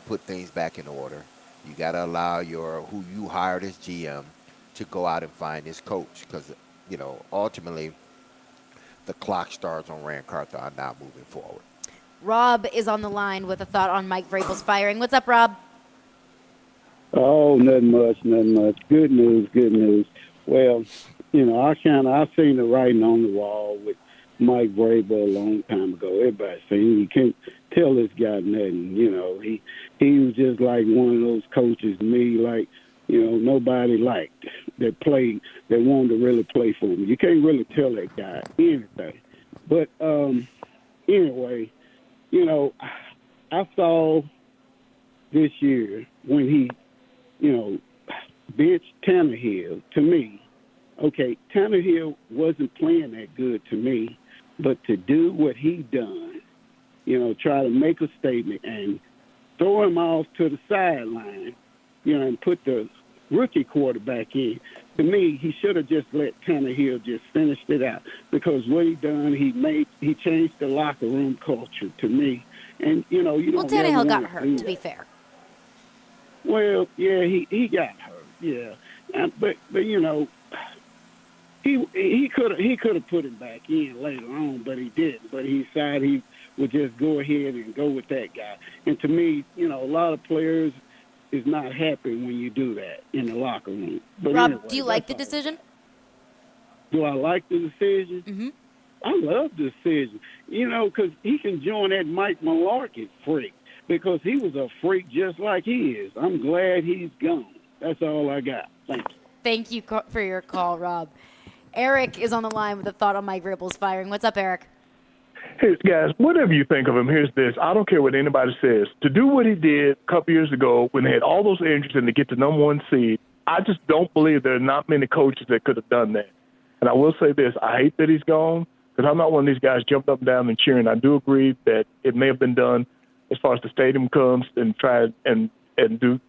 put things back in order. You got to allow who you hired as GM to go out and find his coach, because ultimately the clock starts on Rand Carthon now moving forward. Rob is on the line with a thought on Mike Vrabel's firing. What's up, Rob? Oh, nothing much. Good news. Well, I seen the writing on the wall with Mike Vrabel a long time ago. Everybody saying you can't tell this guy nothing. He was just like one of those coaches to me, like, nobody liked that wanted to really play for him. You can't really tell that guy anything. But anyway, I saw this year when he, benched Tannehill. To me, okay, Tannehill wasn't playing that good to me, but to do what he done, try to make a statement and throw him off to the sideline, and put the rookie quarterback in. To me, he should have just let Tannehill just finish it out, because what he done, he changed the locker room culture to me. And you don't. Well, Tannehill got hurt, to be fair. Well, yeah, he got hurt. Yeah, but he could have put him back in later on, but he didn't. But he decided he would just go ahead and go with that guy. And to me, a lot of players is not happy when you do that in the locker room. But Rob, anyway, do you like the decision? Do I like the decision? Mm-hmm. I love the decision. Because he can join that Mike Malarkey freak, because he was a freak just like he is. I'm glad he's gone. That's all I got. Thank you. Thank you for your call, Rob. Eric is on the line with a thought on Mike Vrabel's firing. What's up, Eric? Hey, guys, whatever you think of him, here's this. I don't care what anybody says. To do what he did a couple years ago when they had all those injuries and to get the number one seed, I just don't believe there are not many coaches that could have done that. And I will say this. I hate that he's gone, because I'm not one of these guys jumped up and down and cheering. I do agree that it may have been done as far as the stadium comes and try and do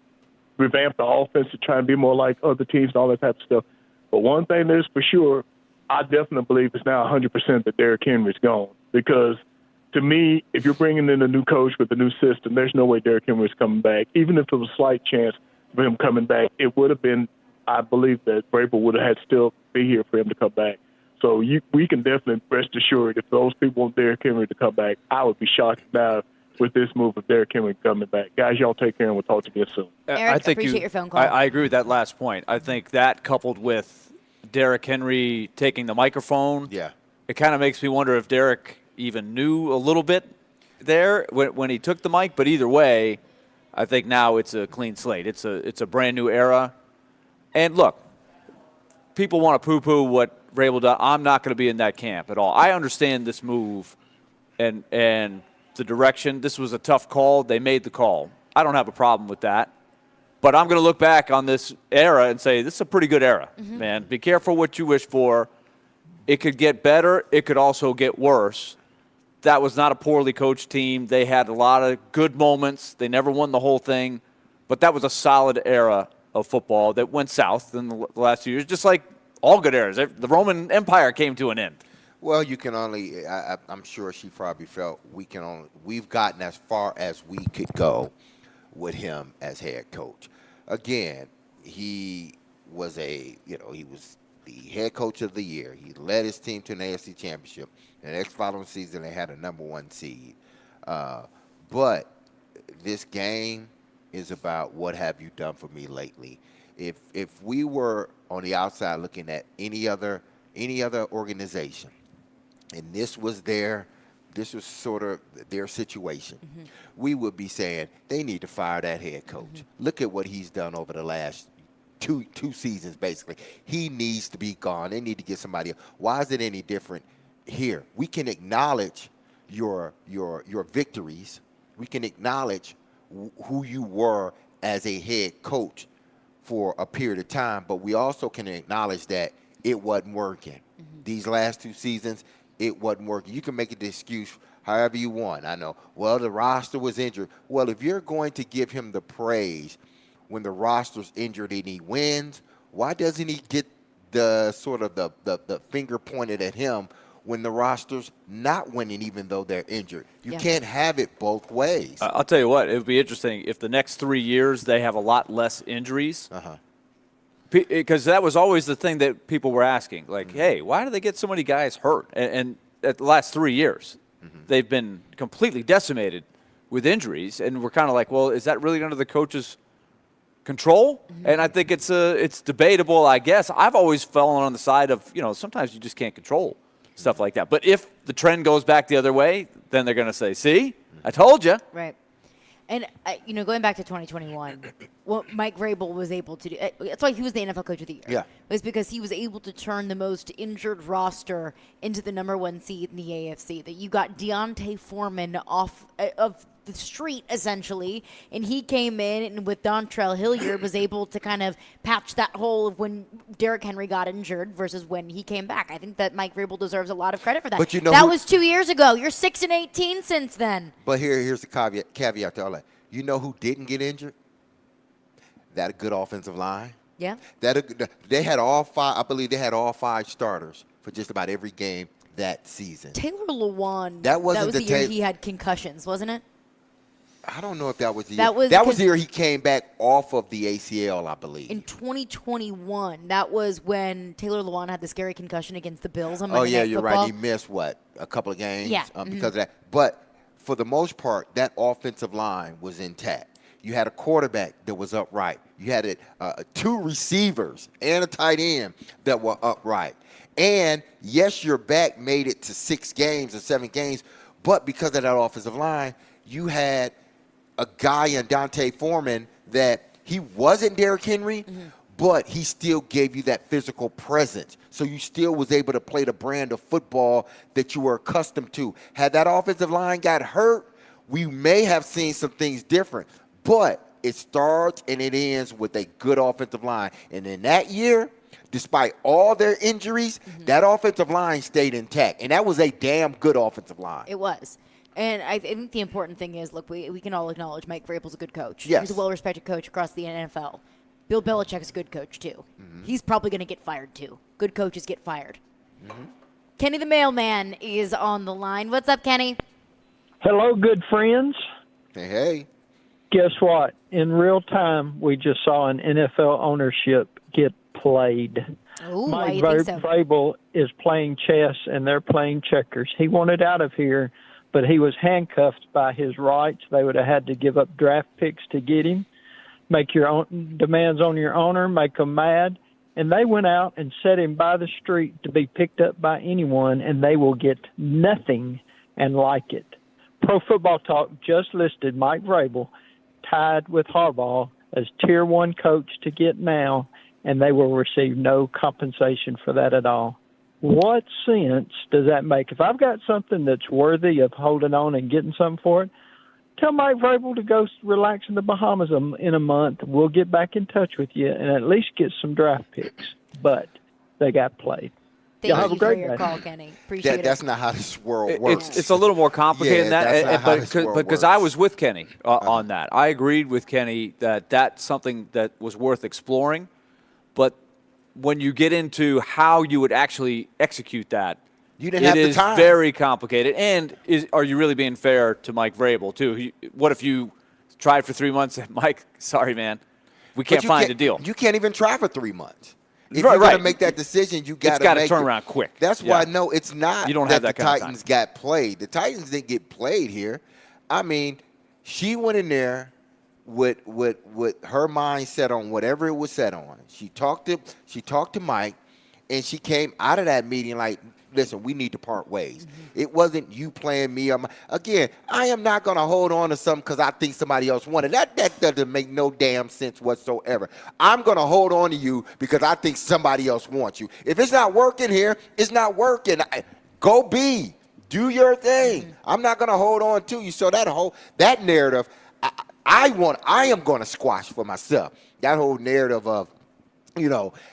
revamp the offense to try and be more like other teams and all that type of stuff. But one thing that is for sure, I definitely believe it's now 100% that Derrick Henry's gone. Because to me, if you're bringing in a new coach with a new system, there's no way Derrick Henry's coming back. Even if there was a slight chance of him coming back, it would have been, I believe that Vrabel would have had to still be here for him to come back. So we can definitely rest assured if those people want Derrick Henry to come back, I would be shocked now with this move of Derrick Henry coming back. Guys, y'all take care, and we'll talk to you soon. Eric, I think appreciate your phone call. I agree with that last point. I think that coupled with Derrick Henry taking the microphone, Yeah. it kind of makes me wonder if Derrick even knew a little bit there when he took the mic. But either way, I think now it's a clean slate. It's a brand new era. And look, people want to poo-poo what Vrabel does. I'm not going to be in that camp at all. I understand this move and the direction. This was a tough call. They made the call. I don't have a problem with that. But I'm going to look back on this era and say this is a pretty good era, man. Be careful what you wish for. It could get better. It could also get worse. That was not a poorly coached team. They had a lot of good moments. They never won the whole thing. But that was a solid era of football that went south in the last few years, just like all good eras. The Roman Empire came to an end. Well, you can only. I'm sure she probably felt we've gotten as far as we could go with him as head coach. Again, he was he was the head coach of the year. He led his team to an AFC championship. The next following season, they had a number one seed. But this game is about what have you done for me lately. If we were on the outside looking at any other organization, and this was sort of their situation, we would be saying they need to fire that head coach. Look at what he's done over the last two seasons, basically. He needs to be gone. They need to get somebody else. Why is it any different here? We can acknowledge your victories. We can acknowledge who you were as a head coach for a period of time, but we also can acknowledge that it wasn't working. These last 2 seasons, it wasn't working. You can make it the excuse however you want. I know, well, the roster was injured. Well, if you're going to give him the praise when the roster's injured and he wins, why doesn't he get the sort of the finger pointed at him when the roster's not winning, even though they're injured? You can't have it both ways. I'll tell you what, it would be interesting if the next 3 years they have a lot less injuries. Because that was always the thing that people were asking. Like, hey, why do they get so many guys hurt? And at the last 3 years, they've been completely decimated with injuries. And we're kind of like, well, is that really under the coach's control? And I think it's debatable, I guess. I've always fallen on the side of, sometimes you just can't control stuff like that. But if the trend goes back the other way, then they're going to say, see, I told you. Right. And, going back to 2021, what Mike Vrabel was able to do, that's why he was the NFL Coach of the Year. Yeah. Was because he was able to turn the most injured roster into the number 1 seed in the AFC. That you got Deontay Foreman off of the street, essentially, and he came in and with Dontrell Hilliard was able to kind of patch that hole of when Derrick Henry got injured versus when he came back. I think that Mike Vrabel deserves a lot of credit for that. But that was 2 years ago. You're 6-18 since then. But here's the caveat to all that. You know who didn't get injured? That good offensive line. Yeah. They had all 5. I believe they had all 5 starters for just about every game that season. Taylor Lewan. That was the year he had concussions, wasn't it? I don't know if that was the year. That was the year he came back off of the ACL, I believe. In 2021, that was when Taylor Lewan had the scary concussion against the Bills on Monday Monday Night you're Football. right. He missed, a couple of games because of that. But for the most part, that offensive line was intact. You had a quarterback that was upright. You had 2 receivers and a tight end that were upright. And, yes, your back made it to 6 games or 7 games, but because of that offensive line, you had a guy in Deontay Foreman that he wasn't Derrick Henry, but he still gave you that physical presence. So you still was able to play the brand of football that you were accustomed to. Had that offensive line got hurt, we may have seen some things different. But it starts and it ends with a good offensive line. And in that year, despite all their injuries, that offensive line stayed intact. And that was a damn good offensive line. It was. And I think the important thing is, look, we can all acknowledge Mike Vrabel's a good coach. Yes. He's a well-respected coach across the NFL. Bill Belichick's a good coach, too. He's probably going to get fired, too. Good coaches get fired. Kenny the Mailman is on the line. What's up, Kenny? Hello, good friends. Hey. Guess what? In real time, we just saw an NFL ownership get played. Ooh, Mike why you think so? Vrabel is playing chess, and they're playing checkers. He wanted out of here, but he was handcuffed by his rights. They would have had to give up draft picks to get him, make your own demands on your owner, make them mad. And they went out and set him by the street to be picked up by anyone, and they will get nothing and like it. Pro Football Talk just listed Mike Vrabel tied with Harbaugh as Tier 1 coach to get now, and they will receive no compensation for that at all. What sense does that make? If I've got something that's worthy of holding on and getting something for it, tell Mike Vrabel to go relax in the Bahamas in a month. We'll get back in touch with you and at least get some draft picks. But they got played. Thank you for your call, Kenny. Appreciate it. That's not how this world works. It's a little more complicated than that, but because I was with Kenny on that. I agreed with Kenny that that's something that was worth exploring. But when you get into how you would actually execute that, you didn't have the time. It is very complicated. And are you really being fair to Mike Vrabel, too? What if you tried for 3 months and, Mike, sorry, man, we can't find a deal. You can't even try for 3 months. If you're going to make that decision, you got to turn around quick. That's why, no, it's not you don't have that that the Titans got played. The Titans didn't get played here. I mean, She went in there with her mind set on whatever it was set on. She talked to Mike, and she came out of that meeting like, listen, we need to part ways. It wasn't you playing me. Again, I am not going to hold on to something because I think somebody else wanted. That doesn't make no damn sense whatsoever. I'm going to hold on to you because I think somebody else wants you. If it's not working here, it's not working. Go be. Do your thing. I'm not going to hold on to you. So that narrative, I am going to squash for myself. That whole narrative of,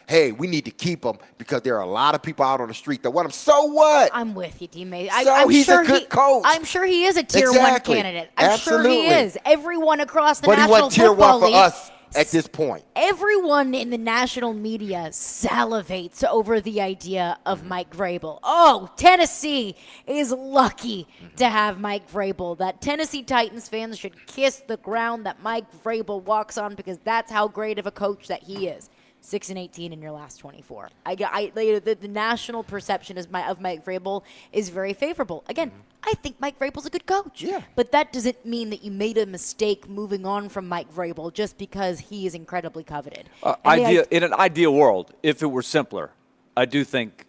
hey, we need to keep him because there are a lot of people out on the street that want him. So what? I'm with you, D-Mase. He's a good coach. I'm sure he is a tier Exactly. 1 candidate. I'm sure he Absolutely. is. Everyone across the But he National wasn't tier Football 1 League, for us at this point. everyone in the national media salivates over the idea of Mike Vrabel. Oh, Tennessee is lucky to have Mike Vrabel. That Tennessee Titans fans should kiss the ground that Mike Vrabel walks on because that's how great of a coach that he is. 6-18 in your last 24. The national perception of Mike Vrabel is very favorable. Again, I think Mike Vrabel's a good coach. Yeah. But that doesn't mean that you made a mistake moving on from Mike Vrabel just because he is incredibly coveted. In an ideal world, if it were simpler, I do think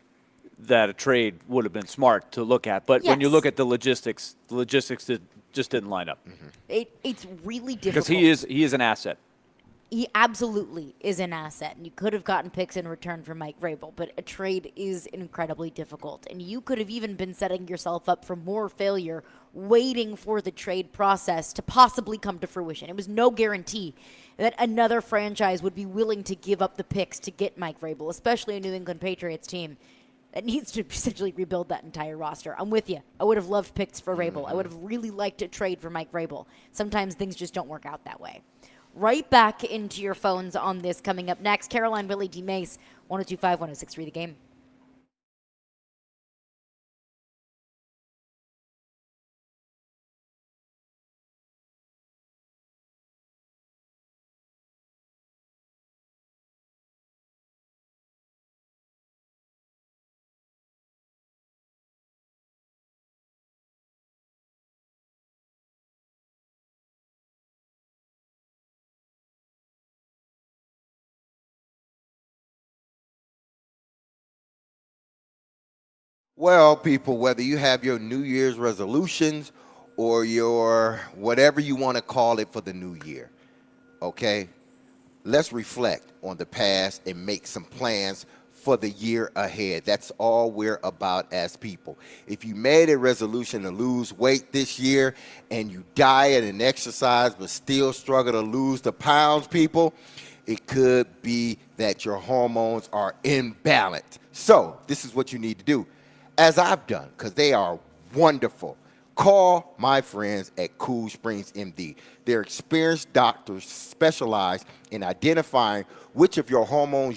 that a trade would have been smart to look at. But when you Yes. look at the logistics just didn't line up. It's really difficult. Because he is an asset. He absolutely is an asset, and you could have gotten picks in return for Mike Vrabel, but a trade is incredibly difficult. And you could have even been setting yourself up for more failure waiting for the trade process to possibly come to fruition. It was no guarantee that another franchise would be willing to give up the picks to get Mike Vrabel, especially a New England Patriots team that needs to essentially rebuild that entire roster. I'm with you. I would have loved picks for Vrabel. I would have really liked to trade for Mike Vrabel. Sometimes things just don't work out that way. Right back into your phones on this coming up next. Caroline, Willy, D-Mase, 102.5, 106.3 The Game. Well, people, whether you have your New Year's resolutions or your whatever you want to call it for the new year, okay, let's reflect on the past and make some plans for the year ahead. That's all we're about as people. If you made a resolution to lose weight this year and you diet and exercise but still struggle to lose the pounds, people, it could be that your hormones are imbalanced. So this is what you need to do, as I've done, because they are wonderful. Call my friends at Cool Springs MD. Their experienced doctors specialize in identifying which of your hormones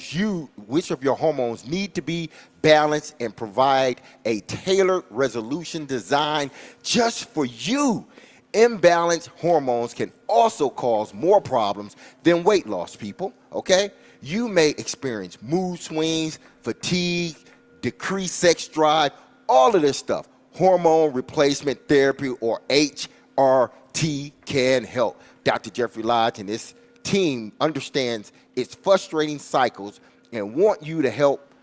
need to be balanced and provide a tailored resolution designed just for you. Imbalanced hormones can also cause more problems than weight loss, people, okay? You may experience mood swings, fatigue, decreased sex drive, all of this stuff. Hormone replacement therapy, or HRT, can help. Dr. Jeffrey Lodge and his team understands its frustrating cycles and want you to help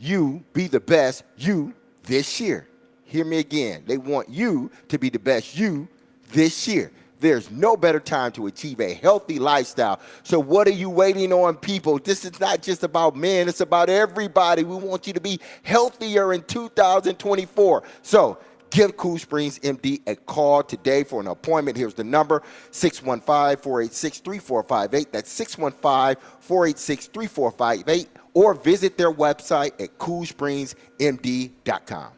you be the best you this year. Hear me again. They want you to be the best you this year. There's no better time to achieve a healthy lifestyle. So what are you waiting on, people? This is not just about men. It's about everybody. We want you to be healthier in 2024. So give Cool Springs MD a call today for an appointment. Here's the number, 615-486-3458. That's 615-486-3458. Or visit their website at coolspringsmd.com.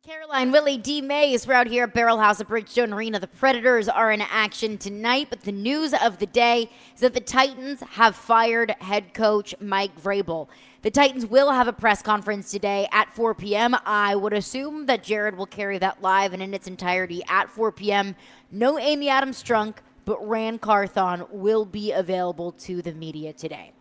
Caroline, Willy, D-Mase, we're out here at Barrel House at Bridgestone Arena. The Predators are in action tonight, but the news of the day is that the Titans have fired head coach Mike Vrabel. The Titans will have a press conference today at 4 p.m. I would assume that Jared will carry that live and in its entirety at 4 p.m. No Amy Adams-Strunk, but Ran Carthon will be available to the media today.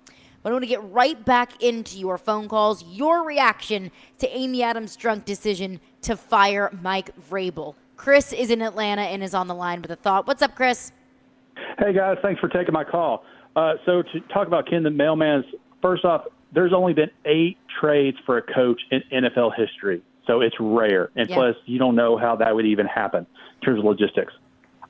But I want to get right back into your phone calls, your reaction to Amy Adams-Strunk's decision to fire Mike Vrabel. Chris is in Atlanta and is on the line with a thought. What's up, Chris? Hey, guys. Thanks for taking my call. So to talk about Ken the Mailman's, first off, there's only been 8 trades for a coach in NFL history. So it's rare. And plus, you don't know how that would even happen in terms of logistics.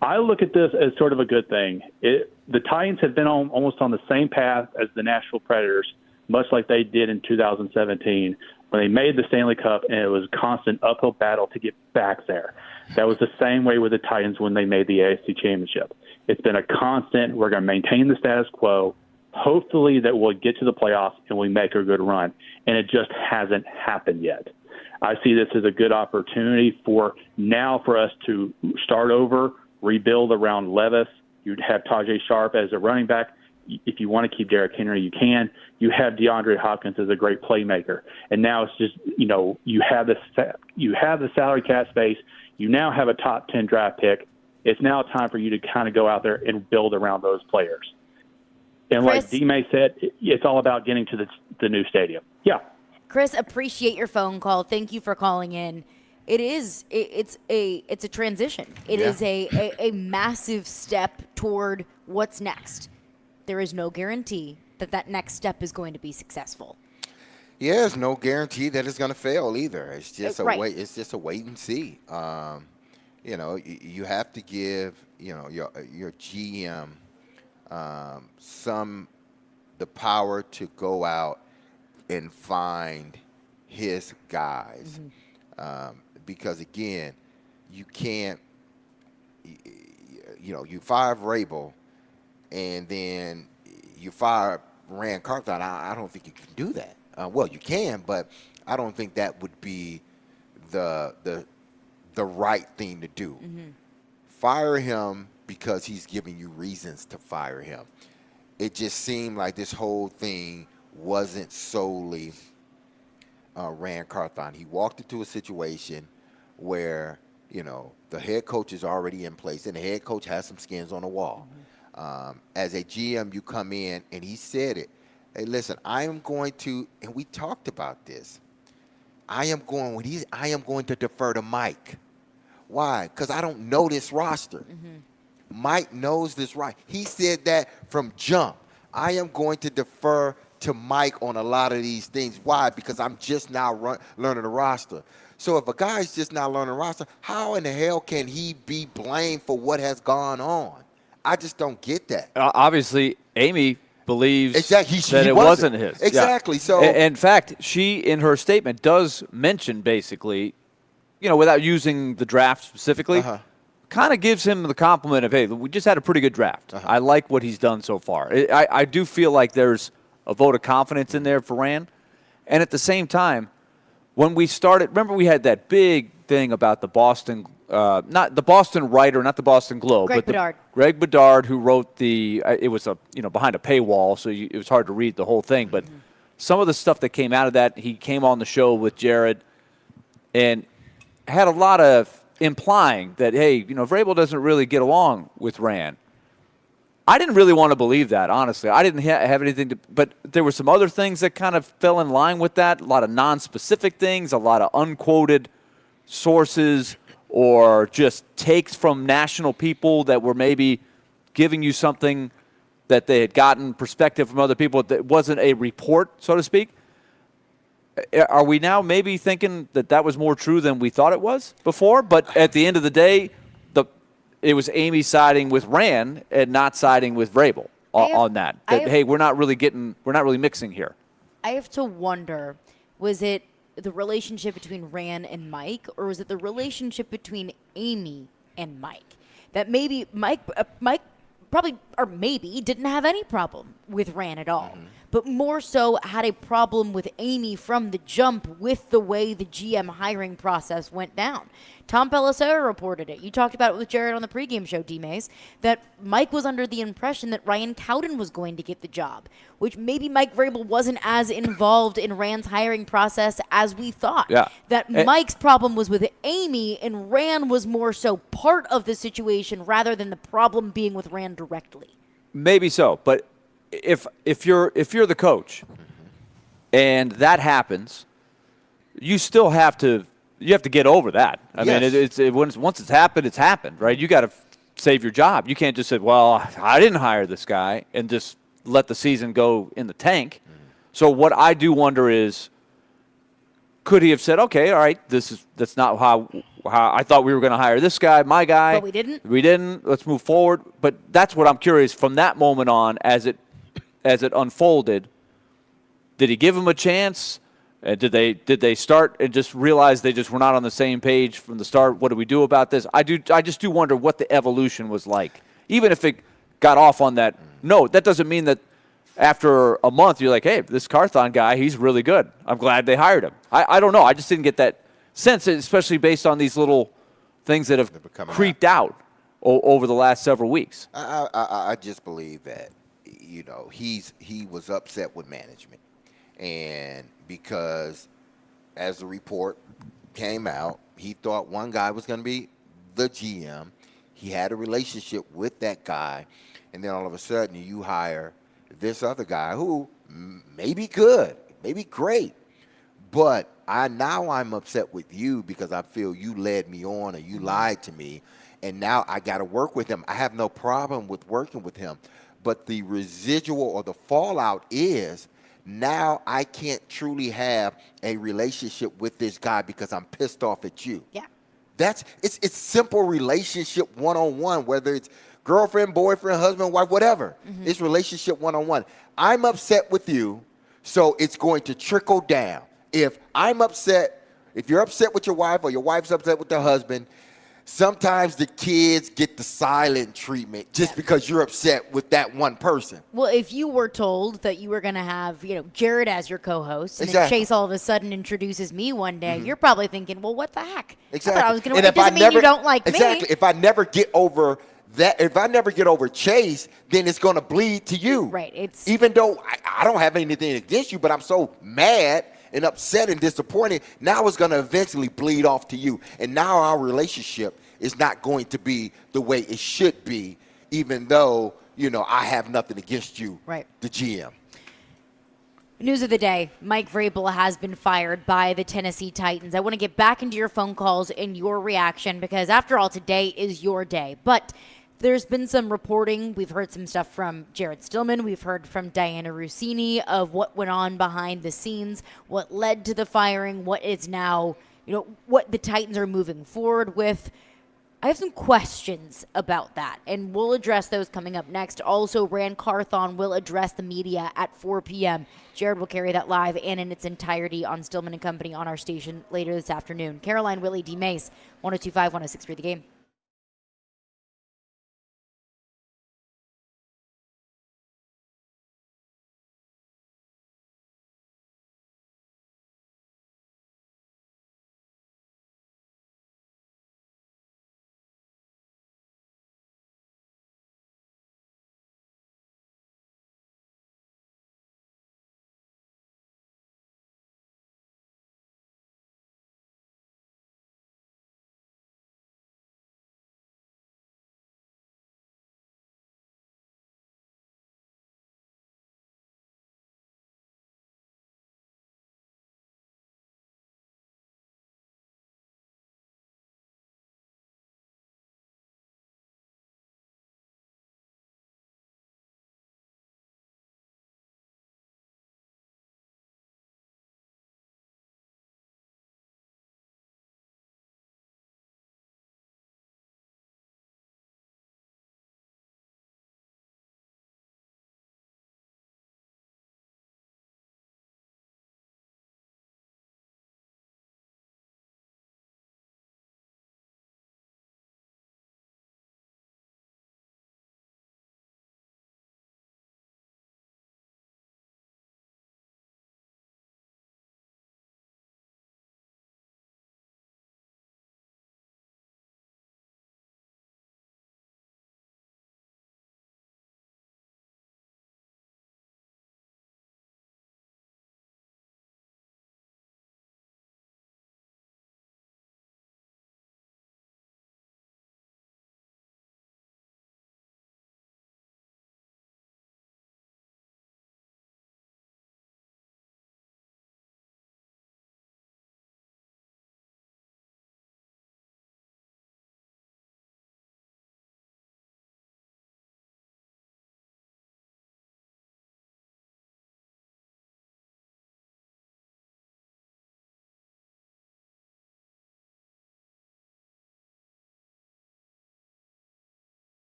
I look at this as sort of a good thing. The Titans have been almost on the same path as the Nashville Predators, much like they did in 2017 when they made the Stanley Cup, and it was a constant uphill battle to get back there. That was the same way with the Titans when they made the AFC Championship. It's been a constant. We're going to maintain the status quo. Hopefully that we'll get to the playoffs and we make a good run. And it just hasn't happened yet. I see this as a good opportunity for us to start over, rebuild around Levis. You'd have Tajay Sharp as a running back. If you want to keep Derrick Henry, you can. You have DeAndre Hopkins as a great playmaker. And now it's just, you have the salary cap space. You now have a top 10 draft pick. It's now time for you to kind of go out there and build around those players. And Chris, like D-May said, it's all about getting to the new stadium. Yeah. Chris, appreciate your phone call. Thank you for calling in. It's a transition. It is a massive step toward what's next. There is no guarantee that next step is going to be successful. Yeah, there's no guarantee that it's going to fail either. It's just right. It's just a wait and see. You have to give your GM the power to go out and find his guys. Mm-hmm. Because again, you can't, you fire Vrabel and then you fire Ran Carthon. I don't think you can do that. Well, you can, but I don't think that would be the right thing to do. Mm-hmm. Fire him because he's giving you reasons to fire him. It just seemed like this whole thing wasn't solely Ran Carthon. He walked into a situation where, the head coach is already in place and the head coach has some skins on the wall. Mm-hmm. As a GM, you come in and he said it. Hey, listen, I am going to, and we talked about this. I am going to defer to Mike. Why? Because I don't know this roster. Mm-hmm. Mike knows this right. He said that from jump. I am going to defer to Mike on a lot of these things. Why? Because I'm just now learning the roster. So if a guy's just now learning the roster, how in the hell can he be blamed for what has gone on? I just don't get that. Obviously, Amy believes that it wasn't his. Exactly. Yeah. So, in fact, she, in her statement, does mention basically, without using the draft specifically, kind of gives him the compliment of, hey, we just had a pretty good draft. I like what he's done so far. I do feel like there's a vote of confidence in there for Ran. And at the same time, when we started, remember we had that big thing about the Boston, not the Boston writer, not the Boston Globe, Greg but Bedard. Greg Bedard, who wrote it was behind a paywall, so it was hard to read the whole thing. But some of the stuff that came out of that, he came on the show with Jared and had a lot of implying that, hey, Vrabel doesn't really get along with Ran. I didn't really want to believe that, honestly. I didn't have anything to, but there were some other things that kind of fell in line with that. A lot of non-specific things, a lot of unquoted sources, or just takes from national people that were maybe giving you something that they had gotten perspective from other people that wasn't a report, so to speak. Are we now maybe thinking that was more true than we thought it was before? But at the end of the day, it was Amy siding with Ran and not siding with Vrabel on that. Hey, we're not really mixing here. I have to wonder, was it the relationship between Ran and Mike, or was it the relationship between Amy and Mike? That maybe Mike probably, or maybe, didn't have any problem with Rand at all, but more so had a problem with Amy from the jump with the way the GM hiring process went down. Tom Pelissero reported it. You talked about it with Jared on the pregame show, D-Mase, that Mike was under the impression that Ryan Cowden was going to get the job, which maybe Mike Vrabel wasn't as involved in Rand's hiring process as we thought. Yeah. That Mike's problem was with Amy, and Rand was more so part of the situation rather than the problem being with Rand directly. Maybe so, but if you're the coach and that happens, you still have to get over that. I mean, once it's happened, right? You got to save your job. You can't just say, "Well, I didn't hire this guy," and just let the season go in the tank. So what I do wonder is, could he have said, "Okay, all right, that's not how I thought we were going to hire this guy, my guy." But we didn't. We didn't. Let's move forward. But that's what I'm curious from that moment on, as it unfolded. Did he give him a chance? Did they start and just realize they just were not on the same page from the start? What do we do about this? I just do wonder what the evolution was like. Even if it got off on that note, that doesn't mean that after a month you're like, hey, this Carthon guy, he's really good. I'm glad they hired him. I don't know. I just didn't get that sense, especially based on these little things that have creeped out over the last several weeks. I just believe that, he was upset with management. And because as the report came out, he thought one guy was going to be the GM. He had a relationship with that guy. And then all of a sudden you hire this other guy who may be good, maybe great. But I'm upset with you because I feel you led me on or you lied to me. And now I got to work with him. I have no problem with working with him. But the residual or the fallout is now I can't truly have a relationship with this guy because I'm pissed off at you. Yeah. It's simple relationship one-on-one, whether it's girlfriend, boyfriend, husband, wife, whatever. It's relationship one-on-one. I'm upset with you, so it's going to trickle down. If you're upset with your wife or your wife's upset with their husband, sometimes the kids get the silent treatment just because you're upset with that one person. Well, if you were told that you were going to have, Jared as your co-host, and then Chase all of a sudden introduces me one day, you're probably thinking, well, what the heck? Exactly. I thought I was going to. It doesn't mean you don't like me. Exactly. If I never get over that, if I never get over Chase, then it's going to bleed to you. Right. Even though I don't have anything against you, but I'm so mad and upset and disappointed, now it's going to eventually bleed off to you. And now our relationship is not going to be the way it should be, even though, I have nothing against you, right, the GM. News of the day, Mike Vrabel has been fired by the Tennessee Titans. I want to get back into your phone calls and your reaction because, after all, today is your day. But there's been some reporting. We've heard some stuff from Jared Stillman. We've heard from Diana Rossini of what went on behind the scenes, what led to the firing, what is now, what the Titans are moving forward with. I have some questions about that, and we'll address those coming up next. Also, Rand Carthon will address the media at 4 p.m. Jared will carry that live and in its entirety on Stillman & Company on our station later this afternoon. Caroline, Willy, D-Mase, 102.5, 106.3 The Game.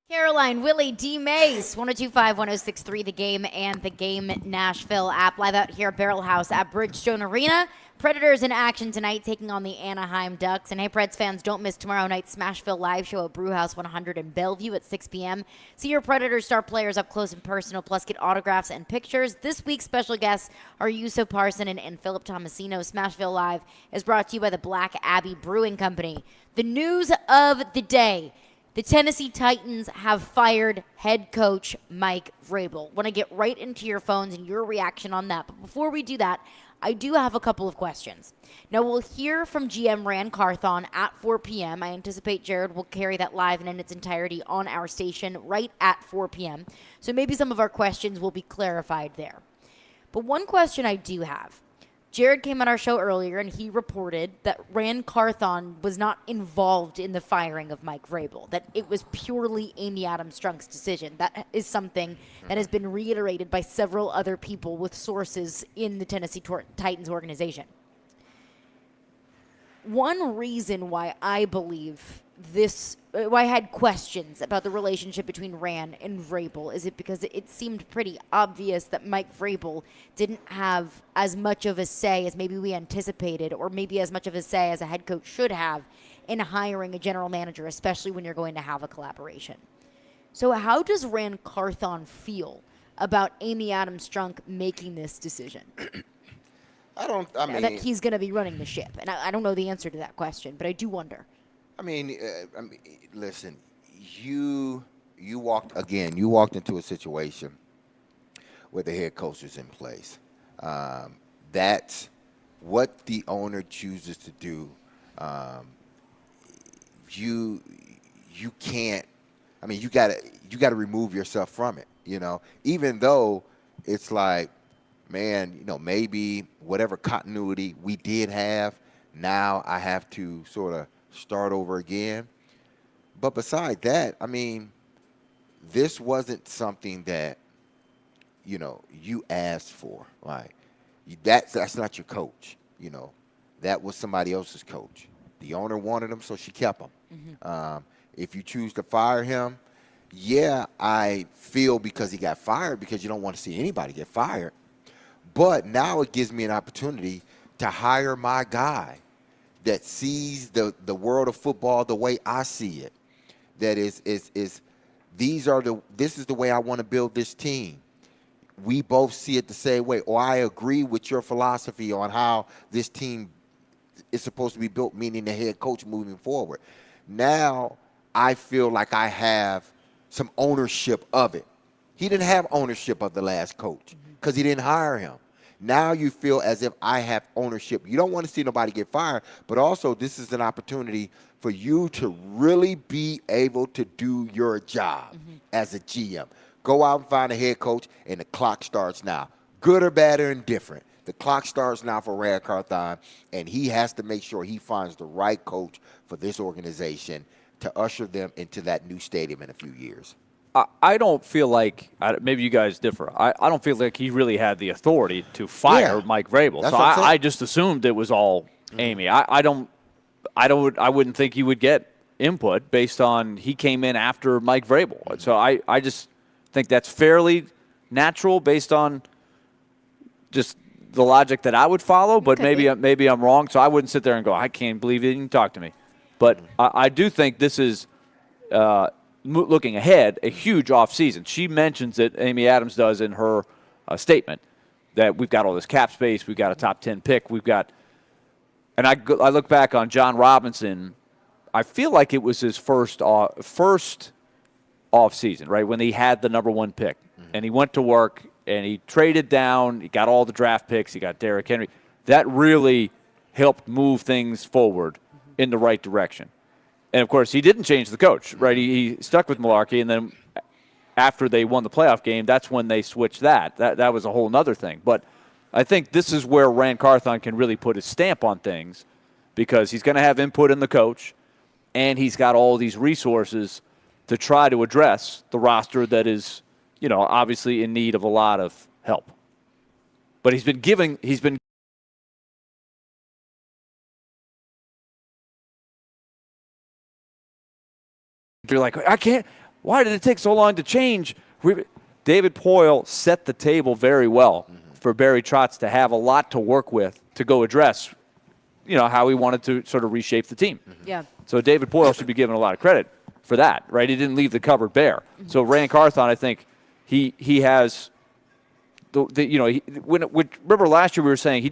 Caroline, Willy, D-Mase, 1025-1063, The Game and The Game Nashville app. Live out here at Barrel House at Bridgestone Arena. Predators in action tonight taking on the Anaheim Ducks. And hey, Preds fans, don't miss tomorrow night's Smashville live show at Brewhouse 100 in Bellevue at 6 p.m. See your Predators star players up close and personal, plus get autographs and pictures. This week's special guests are Yuso Parson and Philip Tomasino. Smashville Live is brought to you by the Black Abbey Brewing Company. The news of the day. The Tennessee Titans have fired head coach Mike Vrabel. Want to get right into your phones and your reaction on that. But before we do that, I do have a couple of questions. Now, we'll hear from GM Rand Carthon at 4 p.m. I anticipate Jared will carry that live and in its entirety on our station right at 4 p.m. So maybe some of our questions will be clarified there. But one question I do have. Jared came on our show earlier, and he reported that Rand Carthon was not involved in the firing of Mike Vrabel, that it was purely Amy Adams Strunk's decision. That is something that has been reiterated by several other people with sources in the Tennessee Titans organization. One reason why I believe why I had questions about the relationship between Rand and Vrabel is because it seemed pretty obvious that Mike Vrabel didn't have as much of a say as maybe we anticipated, or maybe as much of a say as a head coach should have in hiring a general manager, especially when you're going to have a collaboration. So how does Rand Carthon feel about Amy Adams Strunk making this decision? That he's going to be running the ship. And I don't know the answer to that question, but I do wonder. Listen, you walked into a situation where the head coach is in place. That's what the owner chooses to do. You can't. You gotta remove yourself from it. Even though it's like, man, maybe whatever continuity we did have, now I have to sort of start over again. But beside that, this wasn't something that, you asked for. Like, that's not your coach. That was somebody else's coach. The owner wanted him, so she kept him. Mm-hmm. If you choose to fire him, yeah, I feel because he got fired, because you don't want to see anybody get fired. But now it gives me an opportunity to hire my guy that sees the world of football the way I see it. That this is the way I want to build this team. We both see it the same way, or I agree with your philosophy on how this team is supposed to be built, meaning the head coach moving forward. Now I feel like I have some ownership of it. He didn't have ownership of the last coach because he didn't hire him. Now you feel as if I have ownership. You don't want to see nobody get fired, but also this is an opportunity for you to really be able to do your job as a GM. Go out and find a head coach, and the clock starts now. Good or bad or indifferent. The clock starts now for Rand Carthon, and he has to make sure he finds the right coach for this organization to usher them into that new stadium in a few years. I don't feel like, maybe you guys differ, I don't feel like he really had the authority to fire Mike Vrabel. So I just assumed it was all Amy. I wouldn't think you would get input based on he came in after Mike Vrabel. So I just think that's fairly natural based on just the logic that I would follow, but maybe I'm wrong. So I wouldn't sit there and go, I can't believe he didn't talk to me. But I do think this is looking ahead, a huge offseason. She mentions it, Amy Adams does in her statement, that we've got all this cap space, we've got a top 10 pick, and I look back on John Robinson, I feel like it was his first offseason, right, when he had the number one pick. And he went to work, and he traded down, he got all the draft picks, he got Derrick Henry. That really helped move things forward in the right direction. And, of course, he didn't change the coach, right? He stuck with Malarkey, and then after they won the playoff game, that's when they switched that. That was a whole other thing. But I think this is where Rand Carthon can really put his stamp on things, because he's going to have input in the coach, and he's got all these resources to try to address the roster that is, obviously in need of a lot of help. But he's been you're like, I can't. Why did it take so long to change? David Poyle set the table very well for Barry Trotz to have a lot to work with to go address, how he wanted to sort of reshape the team. Yeah. So David Poyle should be given a lot of credit for that, right? He didn't leave the cupboard bare. So Rand Carthon, I think he has remember last year we were saying he didn't